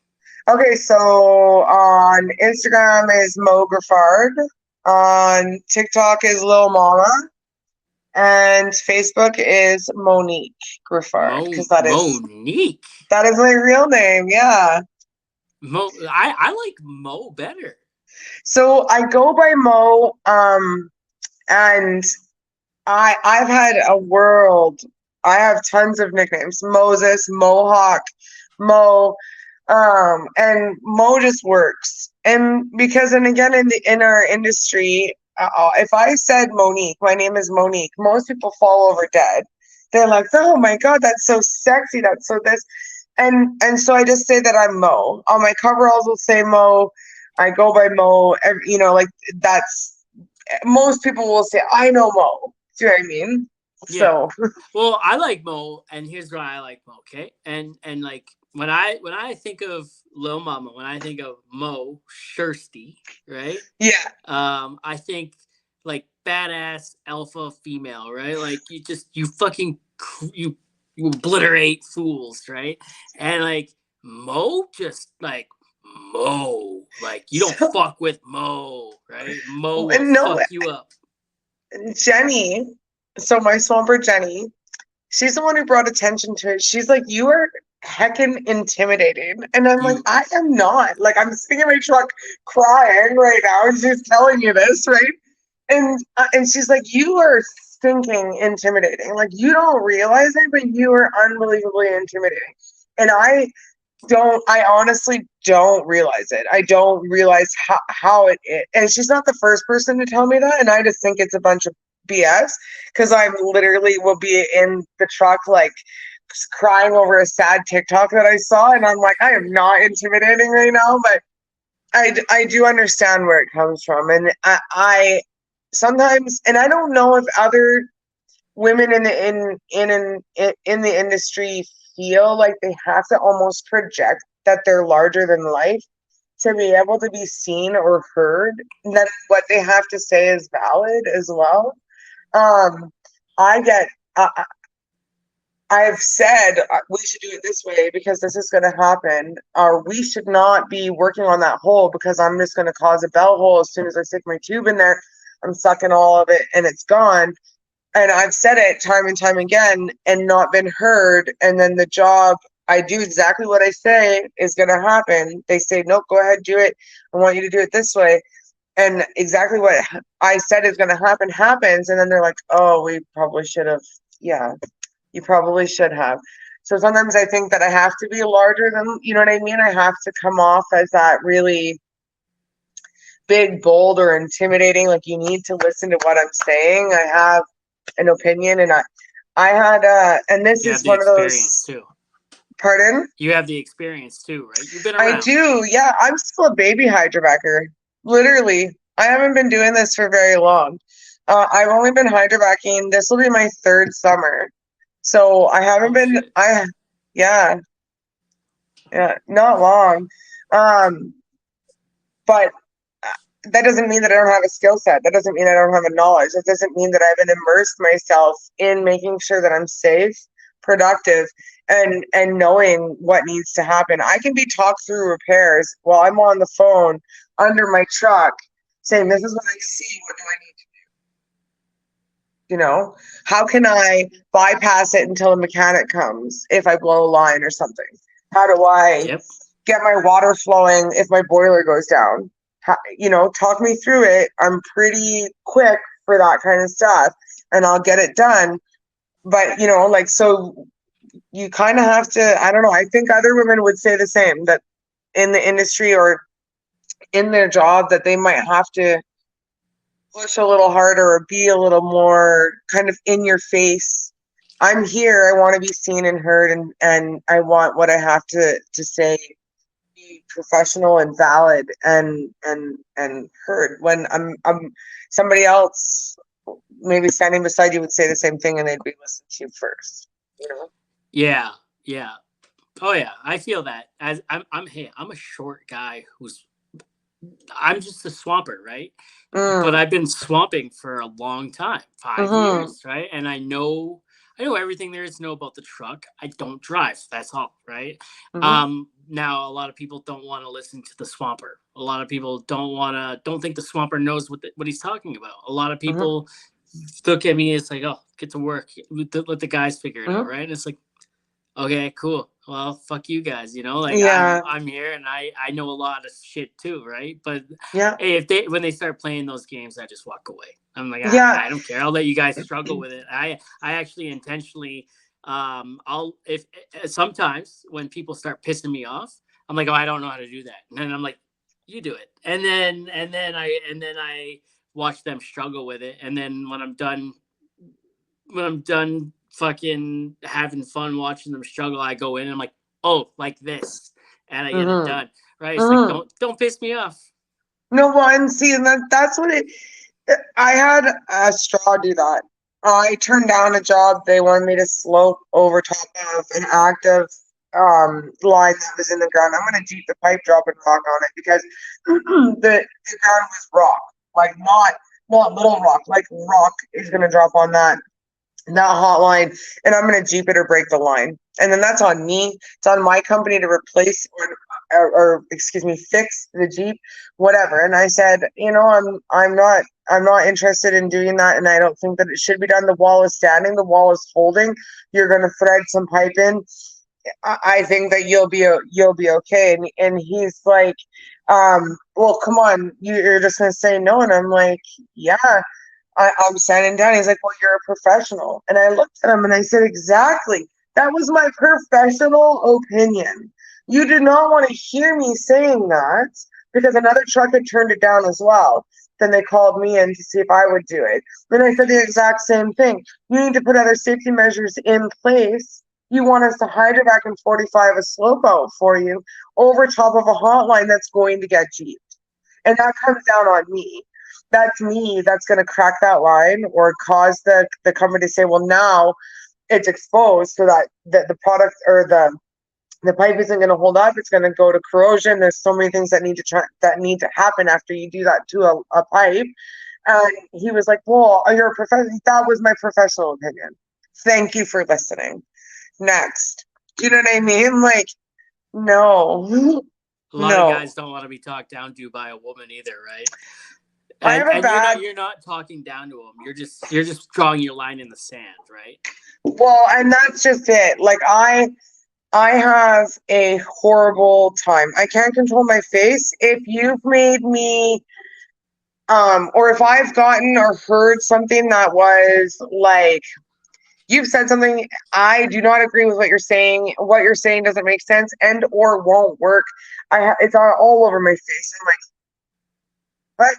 Okay, so on Instagram is Mo Griffard, on TikTok is Lil Mama, and Facebook is Monique Griffard because Monique. that is my real name. Yeah. I like Mo better. So I go by Mo, and I've had a world. I have tons of nicknames: Moses, Mohawk, Mo, and Mo just works. And because, and again, in our industry, if I said Monique, my name is Monique, most people fall over dead. They're like, "Oh my God, that's so sexy. That's so this," and so I just say that I'm Mo. On my coveralls will say Mo. I go by Mo. Like that's most people will say, "I know Mo." Do you know what I mean? Yeah. So Well, I like Mo, and here's why I like Mo. Okay, and like when I think of Lil Mama, when I think of Mo Shirsty, right? yeah, I think like badass alpha female, right? Like you fucking you obliterate fools, right? And like Mo just like Mo, like you don't So, fuck with Mo, right? Mo will no, fuck you up. Jenny. So my swamper Jenny, she's the one who brought attention to it. She's like, you are heckin' intimidating. And I'm like, You I am not. Like, I'm sitting in my truck crying right now, and she's telling you this, right? And she's like, you are stinking intimidating. Like, you don't realize it, but you are unbelievably intimidating. And I honestly don't realize it. I don't realize how it is. And she's not the first person to tell me that. And I just think it's a bunch of BS because I literally will be in the truck, like crying over a sad TikTok that I saw. And I'm like, I am not intimidating right now, but I do understand where it comes from. And I sometimes, and I don't know if other women in the industry feel like they have to almost project that they're larger than life to be able to be seen or heard, that what they have to say is valid as well. um I get I've said we should do it this way because this is going to happen, or we should not be working on that hole because I'm just going to cause a bell hole as soon as I stick my tube in there. I'm sucking all of it and it's gone. And I've said it time and time again and not been heard. And then the job, I do exactly what I say is going to happen. They say, nope, go ahead, do it. I want you to do it this way. And exactly what I said is going to happen happens. And then they're like, oh, we probably should have. Yeah, you probably should have. So sometimes I think that I have to be larger than, you know what I mean? I have to come off as that really big, bold, or intimidating. Like, you need to listen to what I'm saying. I have an opinion, and I had and this you is have the one of experience those. too. Pardon? You have the experience too, right? You've been I around. do. Yeah, I'm still a baby hydrovacker. Literally, I haven't been doing this for very long. I've only been hydrovacking. This will be my third summer, so I haven't Oh been. shit. Yeah, yeah, not long. Um, but that doesn't mean that I don't have a skill set. That doesn't mean I don't have a knowledge. That doesn't mean that I haven't immersed myself in making sure that I'm safe, productive, and knowing what needs to happen. I can be talked through repairs while I'm on the phone under my truck saying, this is what I see, what do I need to do? You know, how can I bypass it until a mechanic comes if I blow a line or something? How do I Yep. get my water flowing if my boiler goes down? You know, talk me through it. I'm pretty quick for that kind of stuff and I'll get it done. But, you know, like, so you kind of have to, I don't know, I think other women would say the same, that in the industry or in their job that they might have to push a little harder or be a little more kind of in your face. I'm here. I want to be seen and heard, and I want what I have to say be professional and valid and heard. When I'm somebody else maybe standing beside you would say the same thing and they'd be listening to you first, you know? Yeah. Yeah. Oh yeah. I feel that. As I'm a short guy who's I'm just a swamper, right? But Mm, I've been swamping for a long time, 5 years, right? And I know everything there is to know about the truck. I don't drive. That's all, right? mm-hmm, Now a lot of people don't want to listen to the swamper. A lot of people don't think the swamper knows what he's talking about. A lot of mm-hmm, people look at me. It's like, oh, get to work. Let the guys figure it out, mm-hmm. right? And it's like, okay, cool. Well, fuck you guys, like I'm Yeah, I'm here and I know a lot of shit too, right? But yeah, hey, if they when they start playing those games, I just walk away. I'm like, yeah. I don't care. I'll let you guys struggle with it. I actually intentionally I'll if sometimes when people start pissing me off, I'm like, oh, I don't know how to do that. And then I'm like, you do it. And then I watch them struggle with it. And then when I'm done fucking having fun watching them struggle, I go in and I'm like, oh, like this, and I get it Mm-hmm, done. Right? It's like mm-hmm. don't piss me off. No, well, and see, and that's what it. I had a straw do that. I turned down a job. They wanted me to slope over top of an active line that was in the ground. I'm gonna jeep the pipe, drop and rock on it because the ground was rock, like Not Little Rock, like Rock is going to drop on that hotline, and I'm going to Jeep it or break the line. And then that's on me. It's on my company to replace or excuse me, fix the Jeep, whatever. And I said, I'm not interested in doing that, and I don't think that it should be done. The wall is standing, the wall is holding. You're going to thread some pipe in. I think that you'll be okay. And he's like, well, come on, you're just going to say no. And I'm like, yeah. I'm standing down. He's like, well, you're a professional. And I looked at him and I said, exactly. That was my professional opinion. You did not want to hear me saying that because another truck had turned it down as well. Then they called me in to see if I would do it. Then I said the exact same thing. You need to put other safety measures in place. You want us to hydrovac and 45 a slope out for you over top of a hotline that's going to get jeeped. And that comes down on me. That's me that's going to crack that line or cause the company to say, well, now it's exposed so that the product or the pipe isn't going to hold up. It's going to go to corrosion. There's so many things that need to happen after you do that to a pipe. And he was like, well, you're a professional. That was my professional opinion. Thank you for listening. Next. Do you know what I mean? Like, no. A lot of guys don't want to be talked down to by a woman either, right? You're not talking down to them. You're just drawing your line in the sand, right? Well, and that's just it. Like I have a horrible time. I can't control my face. If you've made me or if I've gotten or heard something that was like you've said something I do not agree with what you're saying. What you're saying doesn't make sense and or won't work. It's all over my face. I'm like, what?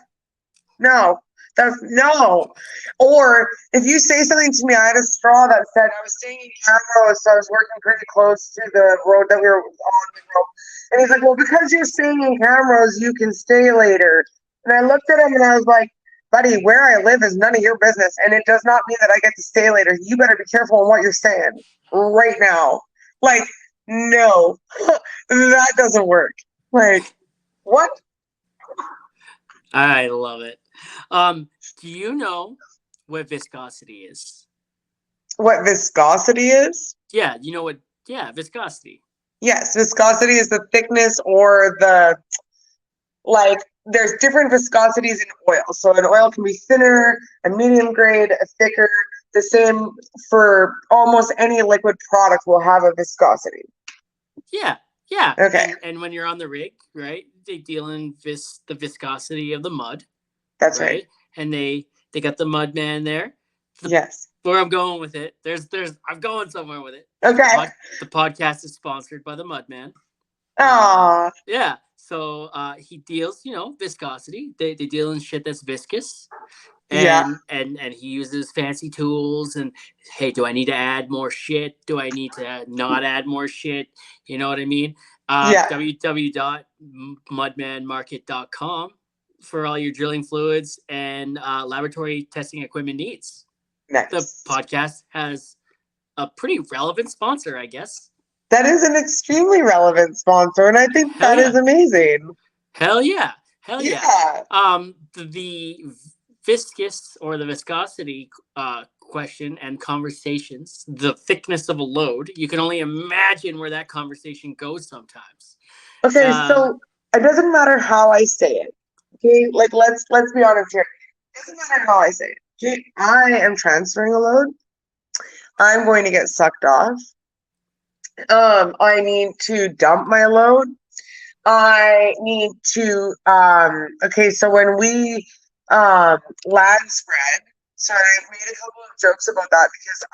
No, that's no. Or if you say something to me, I had a straw that said I was staying in Camrose, so I was working pretty close to the road that we were on the road. And he's like, well, because you're staying in Camrose, you can stay later. And I looked at him and I was like, buddy, where I live is none of your business. And it does not mean that I get to stay later. You better be careful on what you're saying right now. Like, no, that doesn't work. Like, what? I love it. Do you know what viscosity is? What viscosity is? Yeah, you know what? Yeah, viscosity. Yes, viscosity is the thickness or there's different viscosities in oil. So an oil can be thinner, a medium grade, a thicker. The same for almost any liquid product will have a viscosity. Yeah. Okay. And when you're on the rig, right, they deal in the viscosity of the mud. That's right. And they got the mud man there. Yes. Where I'm going with it, I'm going somewhere with it. Okay. The podcast is sponsored by the Mudman. Yeah. So he deals, viscosity. They deal in shit that's viscous. And he uses fancy tools and hey, do I need to add more shit? Do I need to not add more shit? You know what I mean? www.mudmanmarket.com for all your drilling fluids and laboratory testing equipment needs. Nice. The podcast has a pretty relevant sponsor, I guess. That is an extremely relevant sponsor, and I think that is amazing. Hell yeah. The viscous or the viscosity question and conversations, the thickness of a load, you can only imagine where that conversation goes sometimes. Okay, so it doesn't matter how I say it. Okay, like let's be honest here. It doesn't matter how I say it. Okay, I am transferring a load. I'm going to get sucked off. I need to dump my load. I need to okay, so when we lag spread, so I've made a couple of jokes about that because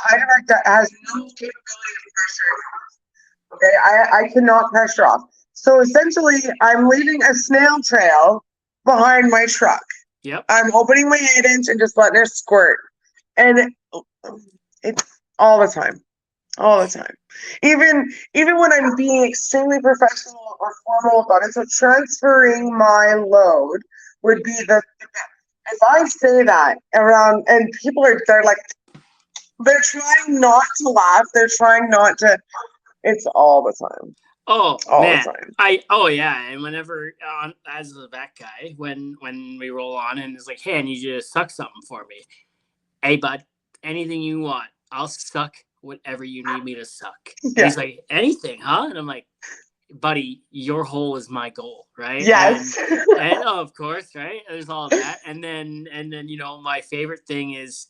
hydrovac that has no capability of pressure. Okay, I cannot pressure off. So essentially I'm leaving a snail trail behind my truck. Yep. I'm opening my 8-inch and just letting it squirt. And it's all the time. All the time. Even when I'm being extremely professional or formal about it. So transferring my load would be the if I say that around and people they're trying not to laugh. They're trying not to. It's all the time. Oh all the man, time. yeah, and whenever as a vet guy, when we roll on and it's like, hey, I need you to suck something for me. Hey, bud, anything you want, I'll suck whatever you need me to suck. And Yeah. he's like, anything, huh? And I'm like, buddy, your hole is my goal, right? Yes. And oh, of course, right? There's all of that, and then my favorite thing is,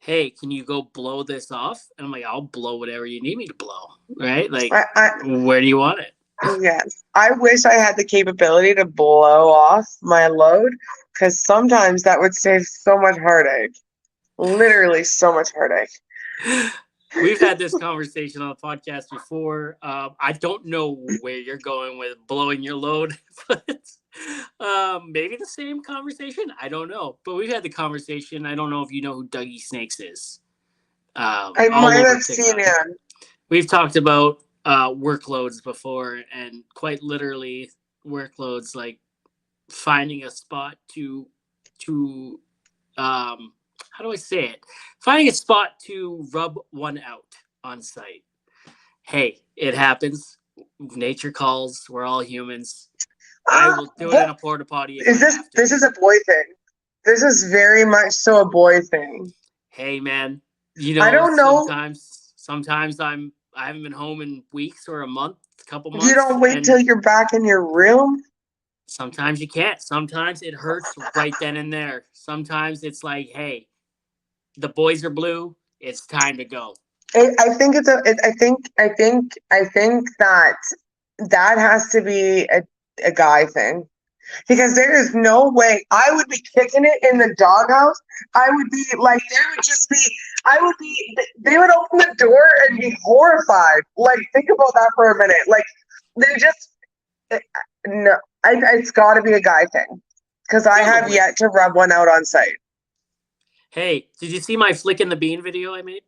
hey, can you go blow this off? And I'm like, I'll blow whatever you need me to blow, right? Like, where do you want it? Yes. I wish I had the capability to blow off my load, because sometimes that would save so much heartache. Literally so much heartache. We've had this conversation on the podcast before. I don't know where you're going with blowing your load, but maybe the same conversation. I don't know. But we've had the conversation. I don't know if you know who Dougie Snakes is. I All might over have TikTok. seen him. We've talked about workloads before, and quite literally workloads like finding a spot to how do I say it? Finding a spot to rub one out on site. Hey, it happens. Nature calls. We're all humans. I will do it in a porta potty if I have to. This is a boy thing. This is very much so a boy thing. Hey man, you know, I don't know. Sometimes I haven't been home in weeks or a month, a couple months. You don't wait till you're back in your room? Sometimes you can't. Sometimes it hurts right then and there. Sometimes it's like, hey, the boys are blue. It's time to go. I think I think that has to be a guy thing, because there is no way I would be kicking it in the doghouse. I would be like, they would open the door and be horrified. Like, think about that for a minute. Like, they just, no, it's got to be a guy thing, because I have yet to rub one out on site. Hey, did you see my Flickin' the Bean video I made?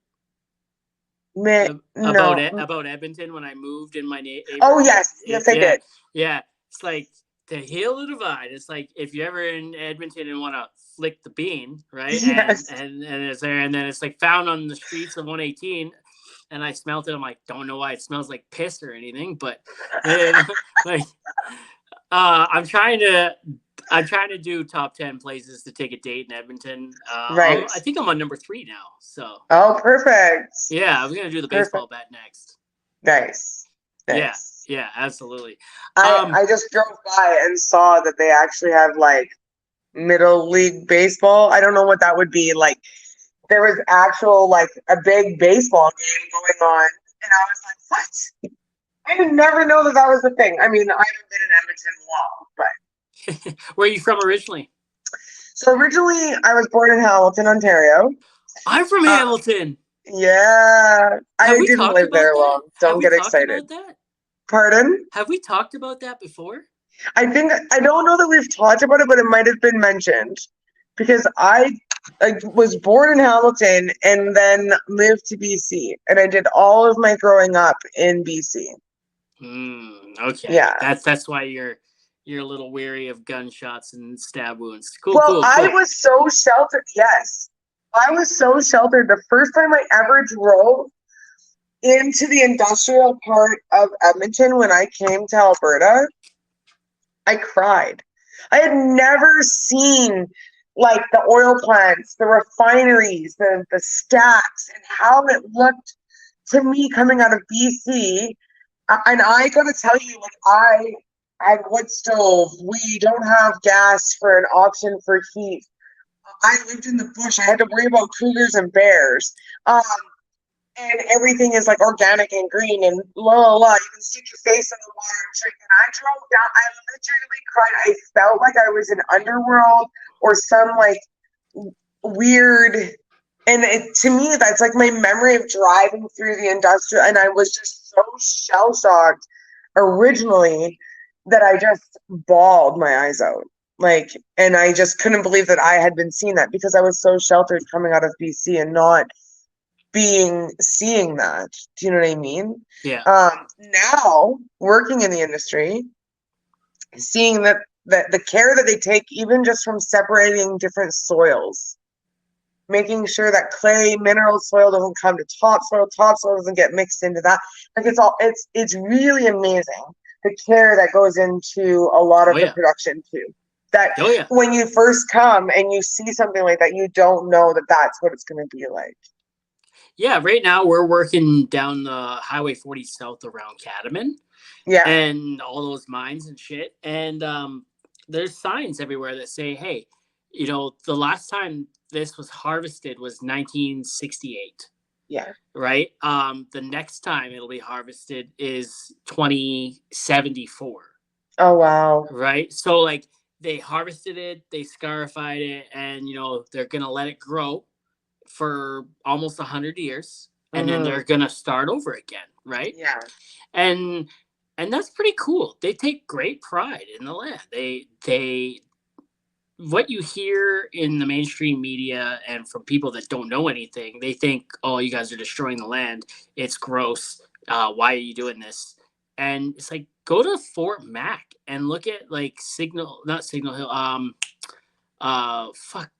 About Edmonton when I moved in my neighborhood. Oh yes, I did. Yeah, it's like to heal the divide. It's like if you're ever in Edmonton and want to flick the bean, right? Yes. And it's there, and then it's like found on the streets of 118, and I smelled it. I'm like, don't know why it smells like piss or anything, but like, I'm trying to do top 10 places to take a date in Edmonton. Right. I think I'm on number 3 now. So. Oh, perfect. Yeah, I was gonna do the baseball bat next. Nice. Yeah, absolutely. I just drove by and saw that they actually have like middle league baseball. I don't know what that would be like. There was actual like a big baseball game going on, and I was like, "What?" I didn't never know that was a thing. I mean, I haven't been in Edmonton long, but where are you from originally? So originally, I was born in Hamilton, Ontario. I'm from Hamilton. Yeah, I didn't live there long. Don't get excited. Pardon? Have we talked about that before? I don't know that we've talked about it, but it might have been mentioned, because I was born in Hamilton and then moved to BC, and I did all of my growing up in BC. Okay. Yeah. That's why you're a little weary of gunshots and stab wounds. Cool. I was so sheltered. Yes, I was so sheltered. The first time I ever drove into the industrial part of Edmonton when I came to Alberta, I cried. I had never seen like the oil plants, the refineries, the stacks, and how it looked to me coming out of BC. And I gotta tell you, like, I had wood stove. We don't have gas for an option for heat. I lived in the bush. I had to worry about cougars and bears. And everything is like organic and green and la la la. You can stick your face in the water and drink. And I drove down. I literally cried. I felt like I was in Underworld or some like weird. And to me, that's like my memory of driving through the industrial. And I was just so shell shocked originally that I just bawled my eyes out. Like, and I just couldn't believe that I had been seeing that, because I was so sheltered coming out of BC and not seeing that. Do you know what I mean? Yeah. Now working in the industry, seeing that the care that they take, even just from separating different soils, making sure that clay, mineral soil doesn't come to topsoil doesn't get mixed into that. Like it's really amazing the care that goes into a lot of the production too. That when you first come and you see something like that, you don't know that that's what it's going to be like. Yeah, right now we're working down the Highway 40 south around Catamount. Yeah. And all those mines and shit. And there's signs everywhere that say, hey, you know, the last time this was harvested was 1968. Yeah. Right? The next time it'll be harvested is 2074. Oh, wow. Right? So, like, they harvested it, they scarified it, and, you know, they're going to let it grow for almost 100 years. And then they're going to start over again. Right? Yeah. And that's pretty cool. They take great pride in the land. They what you hear in the mainstream media and from people that don't know anything, they think, oh, you guys are destroying the land. It's gross. Why are you doing this? And it's like, go to Fort Mac and look at like not Signal Hill, fuck,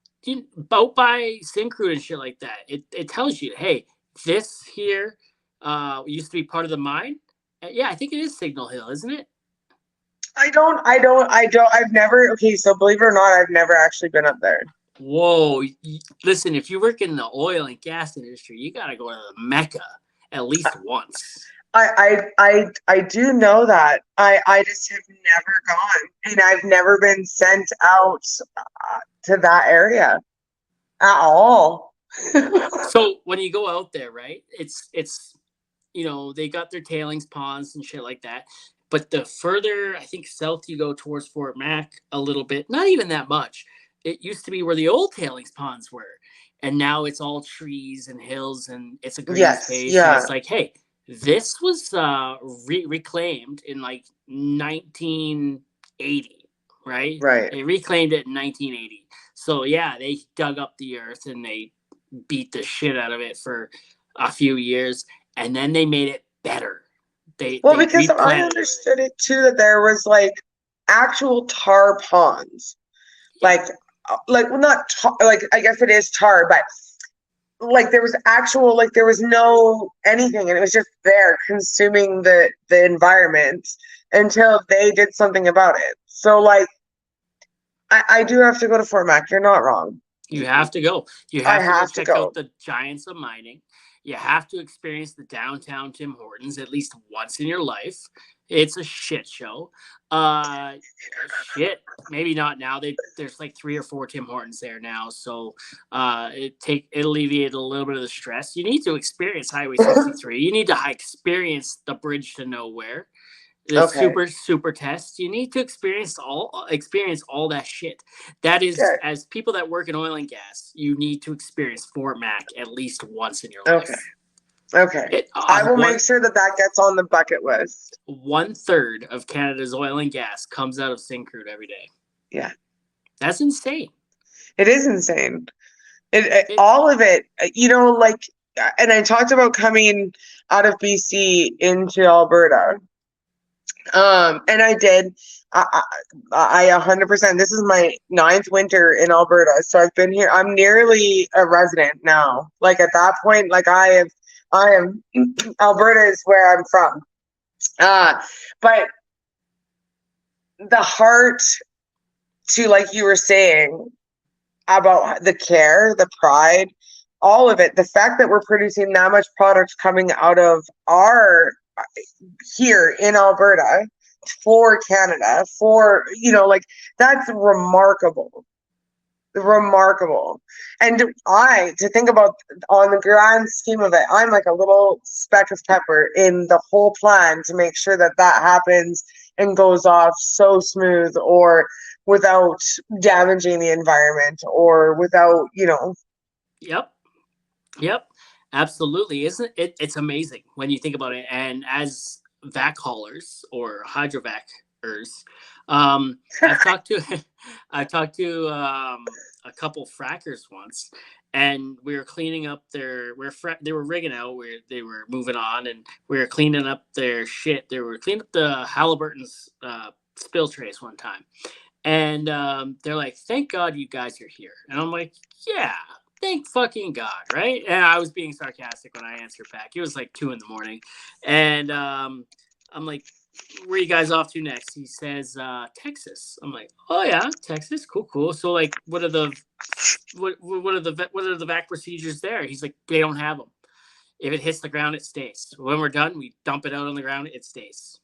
out by Syncrude and shit like that. It tells you, hey, this here used to be part of the mine. Yeah, I think it is Signal Hill, isn't it? I've never, okay, so believe it or not, I've never actually been up there. Whoa. Listen, if you work in the oil and gas industry, you got to go to the Mecca at least once. I do know that. I just have never gone, and I've never been sent out to that area at all. So when you go out there, right, it's you know, they got their tailings ponds and shit like that. But the further, I think, south you go towards Fort Mac a little bit, not even that much. It used to be where the old tailings ponds were. And now it's all trees and hills and it's a green space. Yeah. And it's like, hey, this was reclaimed in like 1980, right? Right. They reclaimed it in 1980. So, yeah, they dug up the earth and they beat the shit out of it for a few years. And then they made it better. Because I understood it too, that there was like actual tar ponds, like well, not tar, like I guess it is tar, but like there was actual, like there was no anything, and it was just there consuming the environment until they did something about it. So like, I do have to go to Fort Mac. You're not wrong. You have to go. You have to check out the giants of mining. You have to experience the downtown Tim Hortons at least once in your life. It's a shit show. Shit. Maybe not now. There's like 3 or 4 Tim Hortons there now, so it alleviate a little bit of the stress. You need to experience Highway 63. You need to experience the bridge to nowhere. The super test. You need to experience all that shit. That is, as people that work in oil and gas, you need to experience Fort Mac at least once in your life. Okay. I will make sure that gets on the bucket list. 1/3 of Canada's oil and gas comes out of Syncrude every day. Yeah. That's insane. It is insane. All of it, you know, like, and I talked about coming out of BC into Alberta. And I did. I 100%. This is my 9th winter in Alberta, so I've been here. I'm nearly a resident now. Like at that point, like I am. Alberta is where I'm from. But the heart to, like you were saying, about the care, the pride, all of it. The fact that we're producing that much product coming out of our here in Alberta for Canada, for, you know, like that's remarkable. And to think about, on the grand scheme of it, I'm like a little speck of pepper in the whole plan to make sure that happens and goes off so smooth, or without damaging the environment, or without, you know. Yep. Absolutely. Isn't it? It's amazing when you think about it. And as vac haulers or hydrovacers, I've talked to a couple frackers once, and we were cleaning up they were rigging out where they were moving on, and we were cleaning up their shit. They were cleaning up the Halliburton's spill trays one time, and they're like, "Thank God you guys are here," and I'm like, "Yeah." Thank fucking God, right? And I was being sarcastic when I answered back. It was like 2 a.m, and I'm like, "Where you guys off to next?" He says, "Texas." I'm like, "Oh yeah, Texas, cool. So like, what are the vac procedures there?" He's like, "They don't have them. If it hits the ground, it stays. When we're done, we dump it out on the ground. It stays."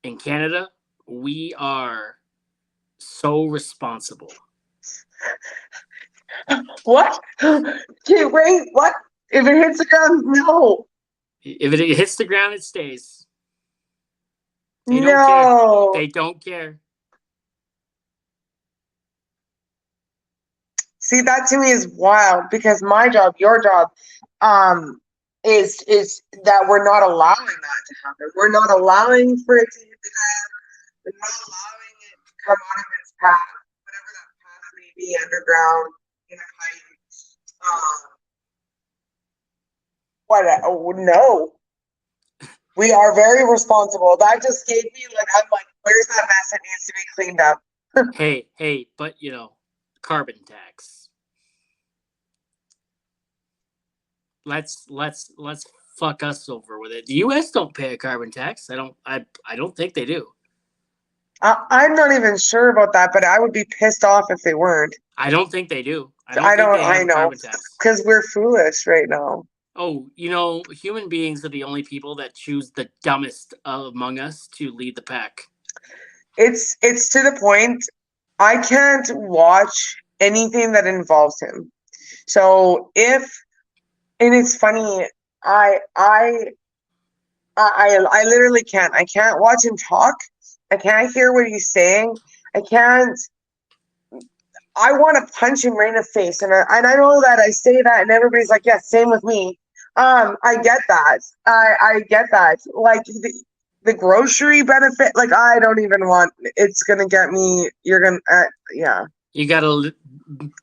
In Canada, we are so responsible. What? Okay, wait, what? If it hits the ground, no. If it hits the ground, it stays. They don't care. No. They don't care. See, that to me is wild because my job, your job, is that we're not allowing that to happen. We're not allowing for it to hit the ground. We're not allowing it to come out of its path, whatever that path may be, underground, in a pipe. What? Oh, no. We are very responsible. That just gave me like, I'm like, where's that mess that needs to be cleaned up? Hey, but carbon tax. Let's fuck us over with it. The U.S. don't pay a carbon tax. I don't think they do. I'm not even sure about that, but I would be pissed off if they weren't. I don't think they do. I don't think they have a carbon tax. Because we're foolish right now. Oh, human beings are the only people that choose the dumbest among us to lead the pack. It's to the point I can't watch anything that involves him. So and it's funny, I literally can't. I can't watch him talk. I can't hear what he's saying. I can't. I want to punch him right in the face, and I know that I say that, and everybody's like, "Yeah, same with me." I get that. I get that. Like the grocery benefit, like I don't even want. It's gonna get me. You're gonna, yeah. You gotta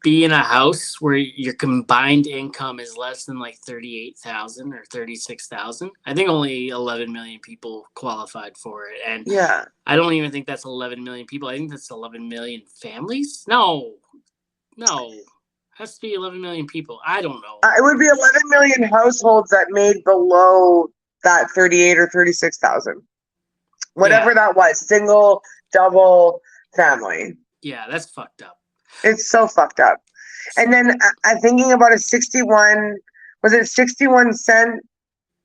be in a house where your combined income is less than like 38,000 or 36,000. I think only 11 million people qualified for it, and yeah, I don't even think that's 11 million people. I think that's 11 million families. No, it has to be 11 million people. I don't know. it would be 11 million households that made below that 38 or 36,000, whatever that was, single, double, family. Yeah, that's fucked up. It's so fucked up. And then I'm thinking about a 61, was it 61 cent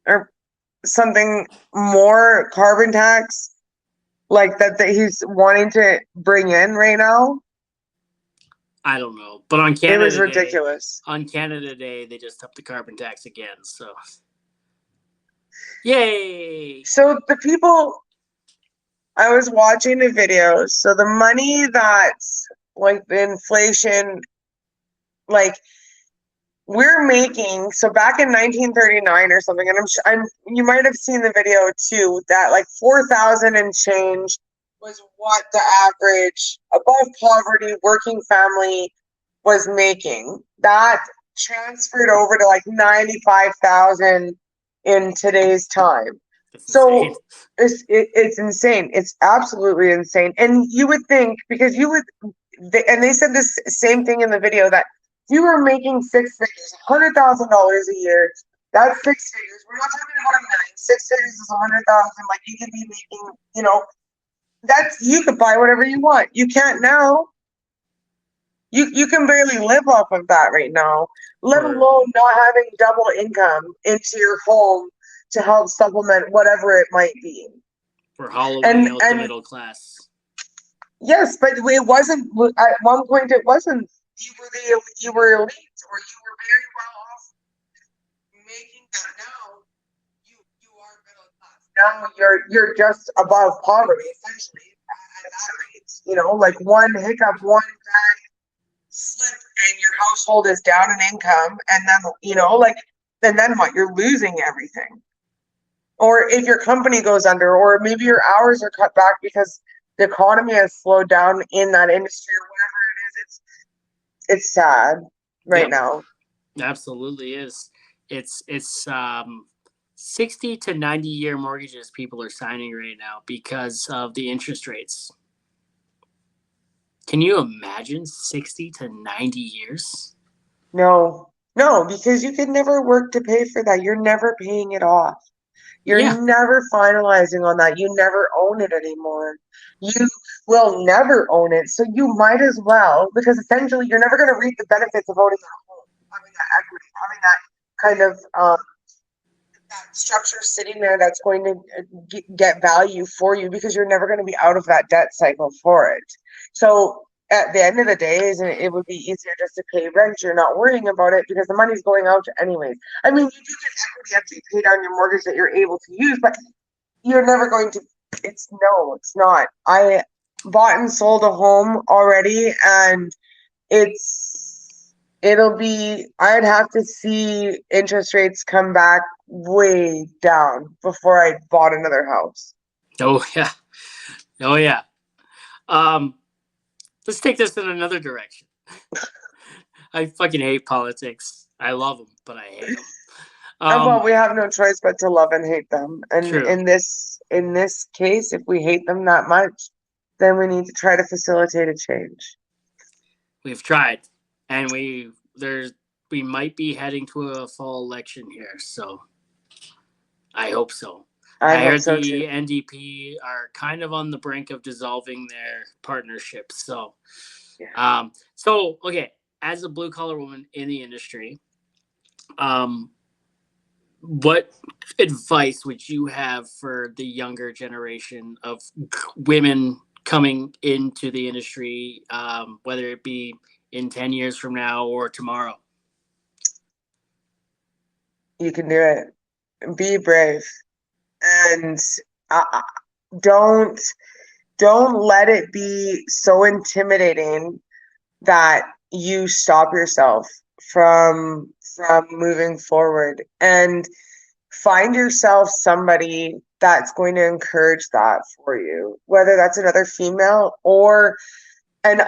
or something more carbon tax like that he's wanting to bring in right now? I don't know. But on Canada it was ridiculous. On Canada Day, they just upped the carbon tax again. So, yay! So the people, I was watching the videos. So the money that's like the inflation, like we're making, so back in 1939 or something, and you might have seen the video too, that like 4,000 and change was what the average above poverty working family was making. That transferred over to like 95,000 in today's time. So it's insane. It's absolutely insane. And you would think, because and they said this same thing in the video, that if you were making six figures, $100,000 a year, that's six figures. We're not talking about a million. Six figures is 100,000. Like you could be making, you could buy whatever you want. You can't now. You can barely live off of that right now, let alone not having double income into your home to help supplement whatever it might be. For hollowing out the middle class. Yes, but it wasn't, at one point it wasn't. You were elite, or you were very well off making that. Now you are middle class. Now you're just above poverty, essentially, at that rate. Like one hiccup, one bad slip, and your household is down in income, and then then what? You're losing everything. Or if your company goes under, or maybe your hours are cut back because the economy has slowed down in that industry, or whatever it is, it's sad right now. Absolutely is. It's 60 to 90-year mortgages people are signing right now because of the interest rates. Can you imagine 60 to 90 years? No, no, because you could never work to pay for that. You're never paying it off. Yeah. You're never finalizing on that. You never own it anymore. You will never own it. So you might as well, because essentially you're never going to reap the benefits of owning that home, having that equity, having that kind of that structure sitting there that's going to get value for you because you're never going to be out of that debt cycle for it. So at the end of the day, it would be easier just to pay rent. You're not worrying about it because the money's going out anyways. I mean, you do get equity after you pay down your mortgage that you're able to use, but you're never going to. It's no, it's not. I bought and sold a home already, and it'll be, I'd have to see interest rates come back way down before I bought another house. Oh yeah. Oh yeah. Um, let's take this in another direction. I fucking hate politics. I love them, but I hate them. And well, we have no choice but to love and hate them. And True. in this case, if we hate them that much, then we need to try to facilitate a change. We've tried, and we might be heading to a fall election here, so I hope so. I I hope heard so too. the NDP are kind of on the brink of dissolving their partnership. So, Yeah. so okay, as a blue collar woman in the industry, um, what advice would you have for the younger generation of women coming into the industry, whether it be in 10 years from now or tomorrow? You can do it. Be brave. And uh, don't don't let it be so intimidating that you stop yourself from moving forward, and find yourself somebody that's going to encourage that for you, whether that's another female or, and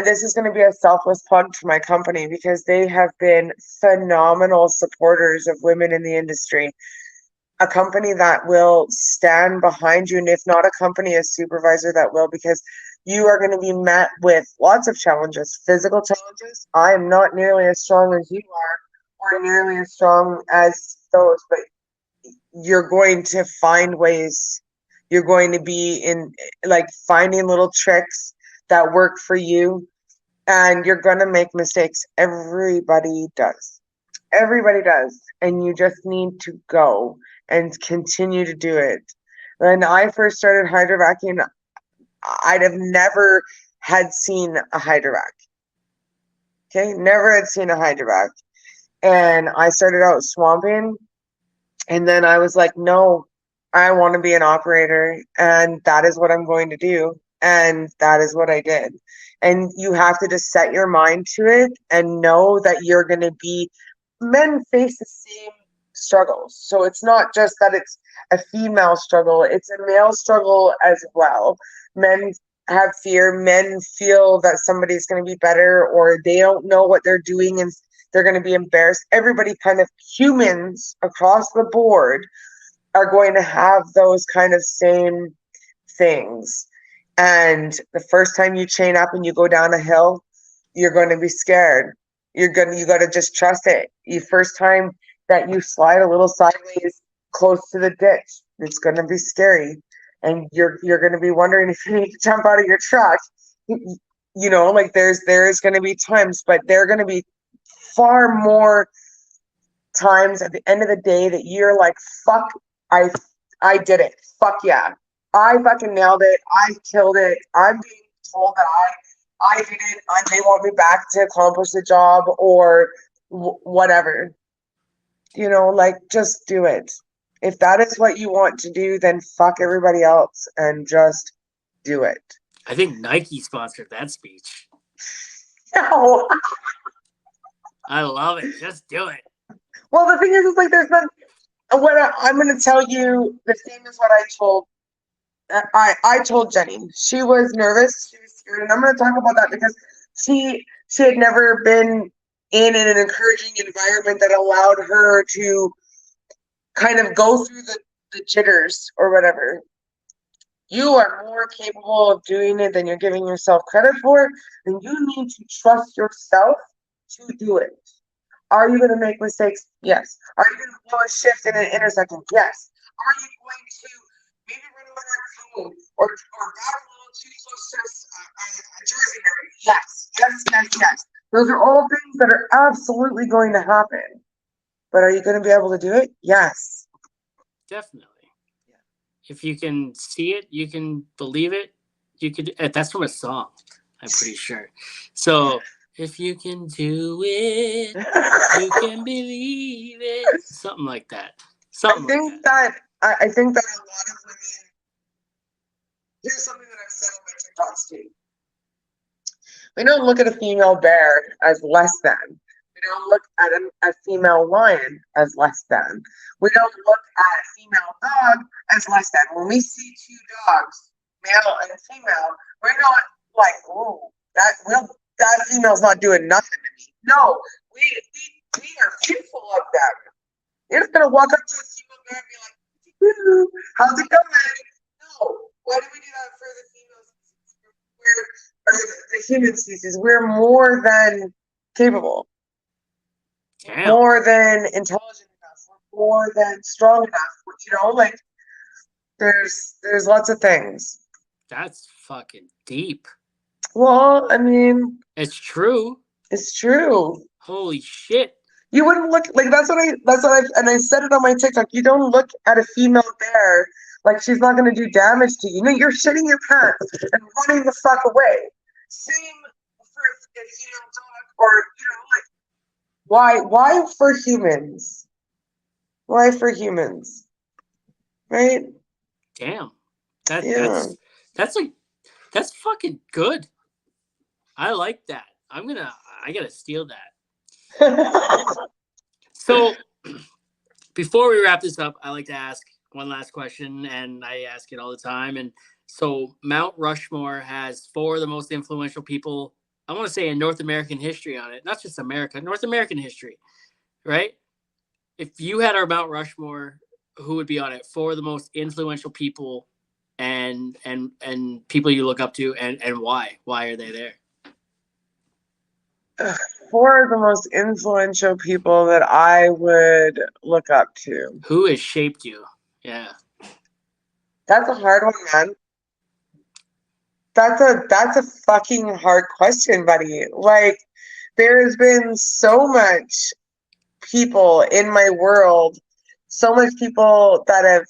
this is going to be a selfless plug to my company because they have been phenomenal supporters of women in the industry, a company that will stand behind you, and if not a company, a supervisor that will, because you are going to be met with lots of challenges, physical challenges. I am not nearly as strong as you are, or nearly as strong as those, but you're going to find ways. You're going to be in, like, finding little tricks that work for you, and you're going to make mistakes. Everybody does. Everybody does. And you just need to go and continue to do it. When I first started hydrovacing, I'd have never had seen a hydrovac. Okay, never had seen a hydrovac. And I started out swamping, and then I was like, no, I want to be an operator, and that is what I'm going to do. And that is what I did. And you have to just set your mind to it and know that you're going to be, men face the same struggles. So it's not just that it's a female struggle, it's a male struggle as well. Men have fear, men feel that somebody's going to be better, or they don't know what they're doing and they're going to be embarrassed. Everybody, kind of humans across the board, are going to have those kind of same things. And the first time you chain up and you go down a hill, you're going to be scared. You got to just trust it. The first time that you slide a little sideways close to the ditch, it's going to be scary, and you're going to be wondering if you need to jump out of your truck. You know, like there's going to be times, but they're going to be far more times at the end of the day that you're like, fuck, I I did it. Fuck yeah. I fucking nailed it. I killed it. I'm being told that I did it. They want me back to accomplish the job, or whatever. You know, like, just do it. If that is what you want to do, then fuck everybody else and just do it. I think Nike sponsored that speech. No. I love it. Just do it. Well, the thing is like, there's not. I'm going to tell you the same as what I told Jenny. She was nervous. She was scared, and I'm going to talk about that because she had never been in an encouraging environment that allowed her to kind of go through the jitters or whatever. You are more capable of doing it than you're giving yourself credit for, and you need to trust yourself to do it. Are you going to make mistakes? Yes. Are you going to blow a shift in an intersection? Yes. Are you going to maybe run over a cone or back a little too close to a jersey area? Yes. Yes, yes, yes. Those are all things that are absolutely going to happen. But are you going to be able to do it? Yes. Definitely. If you can see it, you can believe it. You could. That's from a song, I'm pretty sure. So if you can do it, you can believe it. Something like that. Something like that. I think that a lot of women. Here's something that I've said on my TikToks too. We don't look at a female bear as less than. We don't look at a female lion as less than. We don't look at a female dog as less than. When we see two dogs, male and female, we're not like, oh, that female's not doing nothing to me. No, we are fearful of them. You're just gonna walk up to a female bear and be like, how's it going? No. Why do we do that for the female species? The human species, we're more than capable. Damn. More than intelligent enough. We're more than strong enough. Like there's lots of things. That's fucking deep. Well, I mean, it's true. It's true. Holy shit. You wouldn't look like that's what I said it on my TikTok. You don't look at a female bear like she's not going to do damage to you. No, you're shitting your pants and running the fuck away. Same for a female dog, or like why for humans? Why for humans? Right? Damn. That's fucking good. I like that. I gotta steal that. So before we wrap this up, I like to ask one last question, and I ask it all the time. And so Mount Rushmore has 4 of the most influential people, I want to say, in North American history on it. Not just America, North American history, right? If you had our Mount Rushmore, who would be on it? 4 of the most influential people and people you look up to, and why? Why are they there? 4 of the most influential people that I would look up to. Who has shaped you? Yeah. That's a hard one, man. That's a fucking hard question, buddy. Like, there has been so much people in my world, so much people that have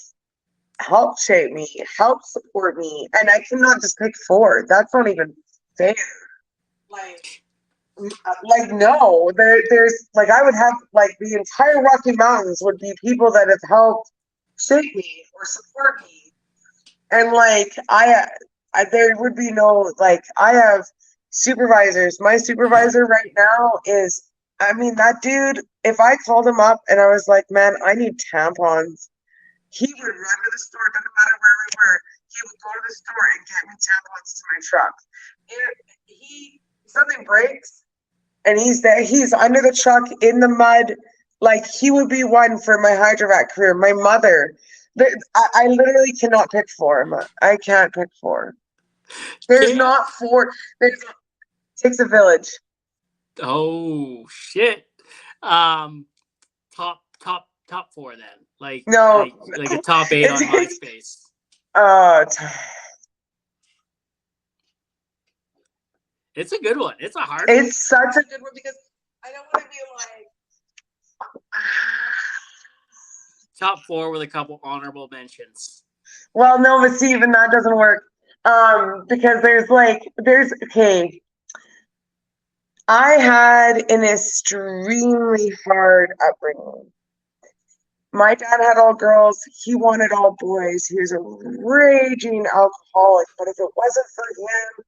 helped shape me, helped support me, and I cannot just pick 4. That's not even fair. Like no, there's like I would have like the entire Rocky Mountains would be people that have helped shape me or support me, and like I there would be no like I have supervisors. My supervisor right now is, I mean, that dude. If I called him up and I was like, man, I need tampons, he would run to the store. Doesn't matter where we were. He would go to the store and get me tampons to my truck. If something breaks and he's under the truck in the mud, like he would be one for my hydrovac career. My mother, I literally cannot pick 4. I can't pick 4. There's not 4. It takes a village. Oh shit. Top 4 then. Like no, like a top 8 on MySpace. It's a good one. It's a hard one. It's such a good one because I don't want to be like top 4 with a couple honorable mentions. Well, no, but see, even that doesn't work. Because there's okay. I had an extremely hard upbringing. My dad had all girls. He wanted all boys. He was a raging alcoholic. But if it wasn't for him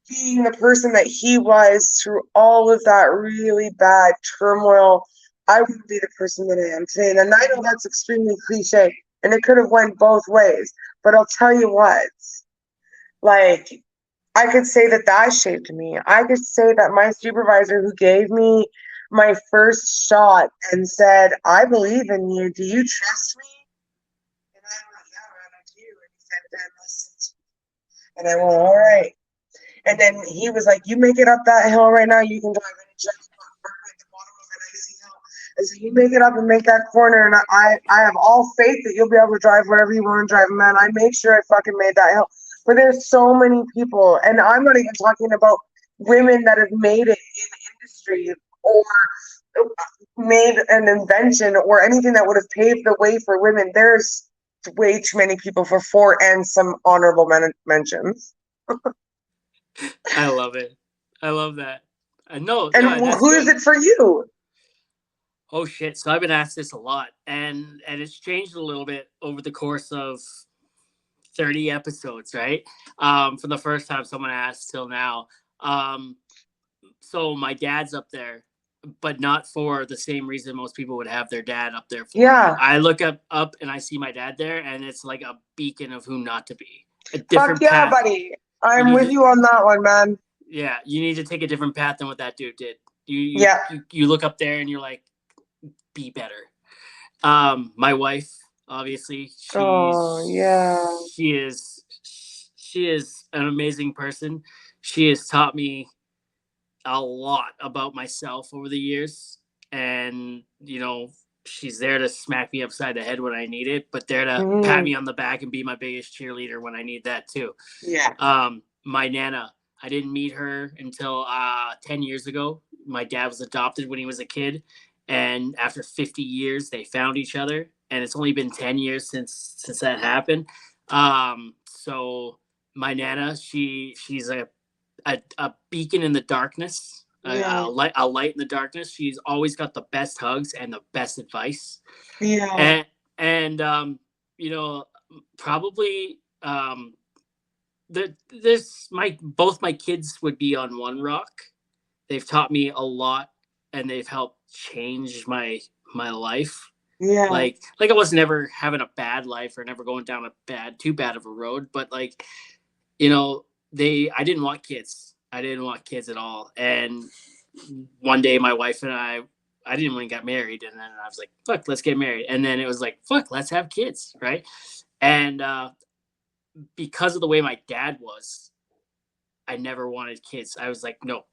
being the person that he was through all of that really bad turmoil, I wouldn't be the person that I am today. And I know that's extremely cliche, and it could have went both ways. But I'll tell you what, like, I could say that shaped me. I could say that my supervisor who gave me my first shot and said, I believe in you. Do you trust me? And I'm like, yeah, man, I do. And he said, then listen to And I went, all right. And then he was like, you make it up that hill right now, you can drive any just at the bottom of an icy hill. I said, you make it up and make that corner, and I have all faith that you'll be able to drive wherever you want to drive. Man, I made sure I fucking made that hill. But there's so many people, and I'm not even talking about women that have made it in industry or made an invention or anything that would have paved the way for women. There's way too many people for four and some honorable mentions. I love it. I love that. No, And no, that's who is good. it for you? Oh shit! So I've been asked this a lot, and it's changed a little bit over the course of 30 episodes, right? From the first time someone asked till now. Um, so my dad's up there, but not for the same reason most people would have their dad up there for. Yeah. I look up and I see my dad there, and it's like a beacon of who not to be. A Fuck different yeah, path. buddy. I'm with you on that one, man. Yeah, you need to take a different path than what that dude did. Yeah. You look up there and you're like, be better. My wife, obviously, yeah. she is an amazing person. She has taught me a lot about myself over the years, and she's there to smack me upside the head when I need it, but there to pat me on the back and be my biggest cheerleader when I need that too. Yeah. My nana, I didn't meet her until 10 years ago. My dad was adopted when he was a kid, and after 50 years they found each other, and it's only been 10 years since that happened. So my nana, she's a beacon in the darkness, a light in the darkness. She's always got the best hugs and the best advice. Yeah. And probably this both my kids would be on one rock. They've taught me a lot, and they've helped change my life. Yeah. Like I was never having a bad life or never going down too bad of a road, but I didn't want kids. I didn't want kids at all. And one day my wife and I didn't even get married, and then I was like, fuck, let's get married. And then it was like, fuck, let's have kids, right? And because of the way my dad was, I never wanted kids. I was like, no,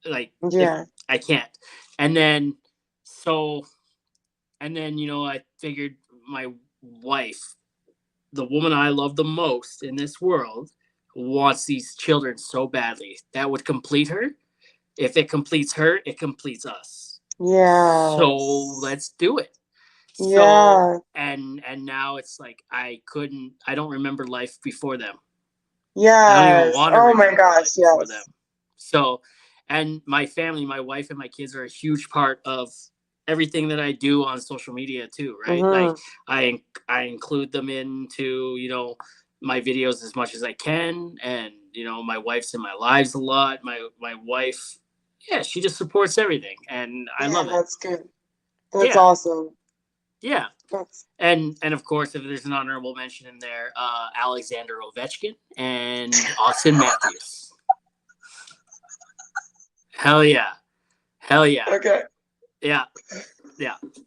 like, I can't. And then I figured my wife, the woman I love the most in this world, wants these children so badly. That would complete her. If it completes her, it completes us. Yeah. So let's do it. Yeah. And now it's like I don't remember life before them. Yeah. I don't even want to remember my gosh, life before them. So, and my family, my wife and my kids are a huge part of everything that I do on social media too, right? Like I include them into, my videos as much as I can. And, my wife's in my lives a lot. My wife, yeah, she just supports everything. And I love it. That's good. That's awesome. Yeah. And of course, if there's an honorable mention in there, Alexander Ovechkin and Austin Matthews. Hell yeah. Okay. Yeah.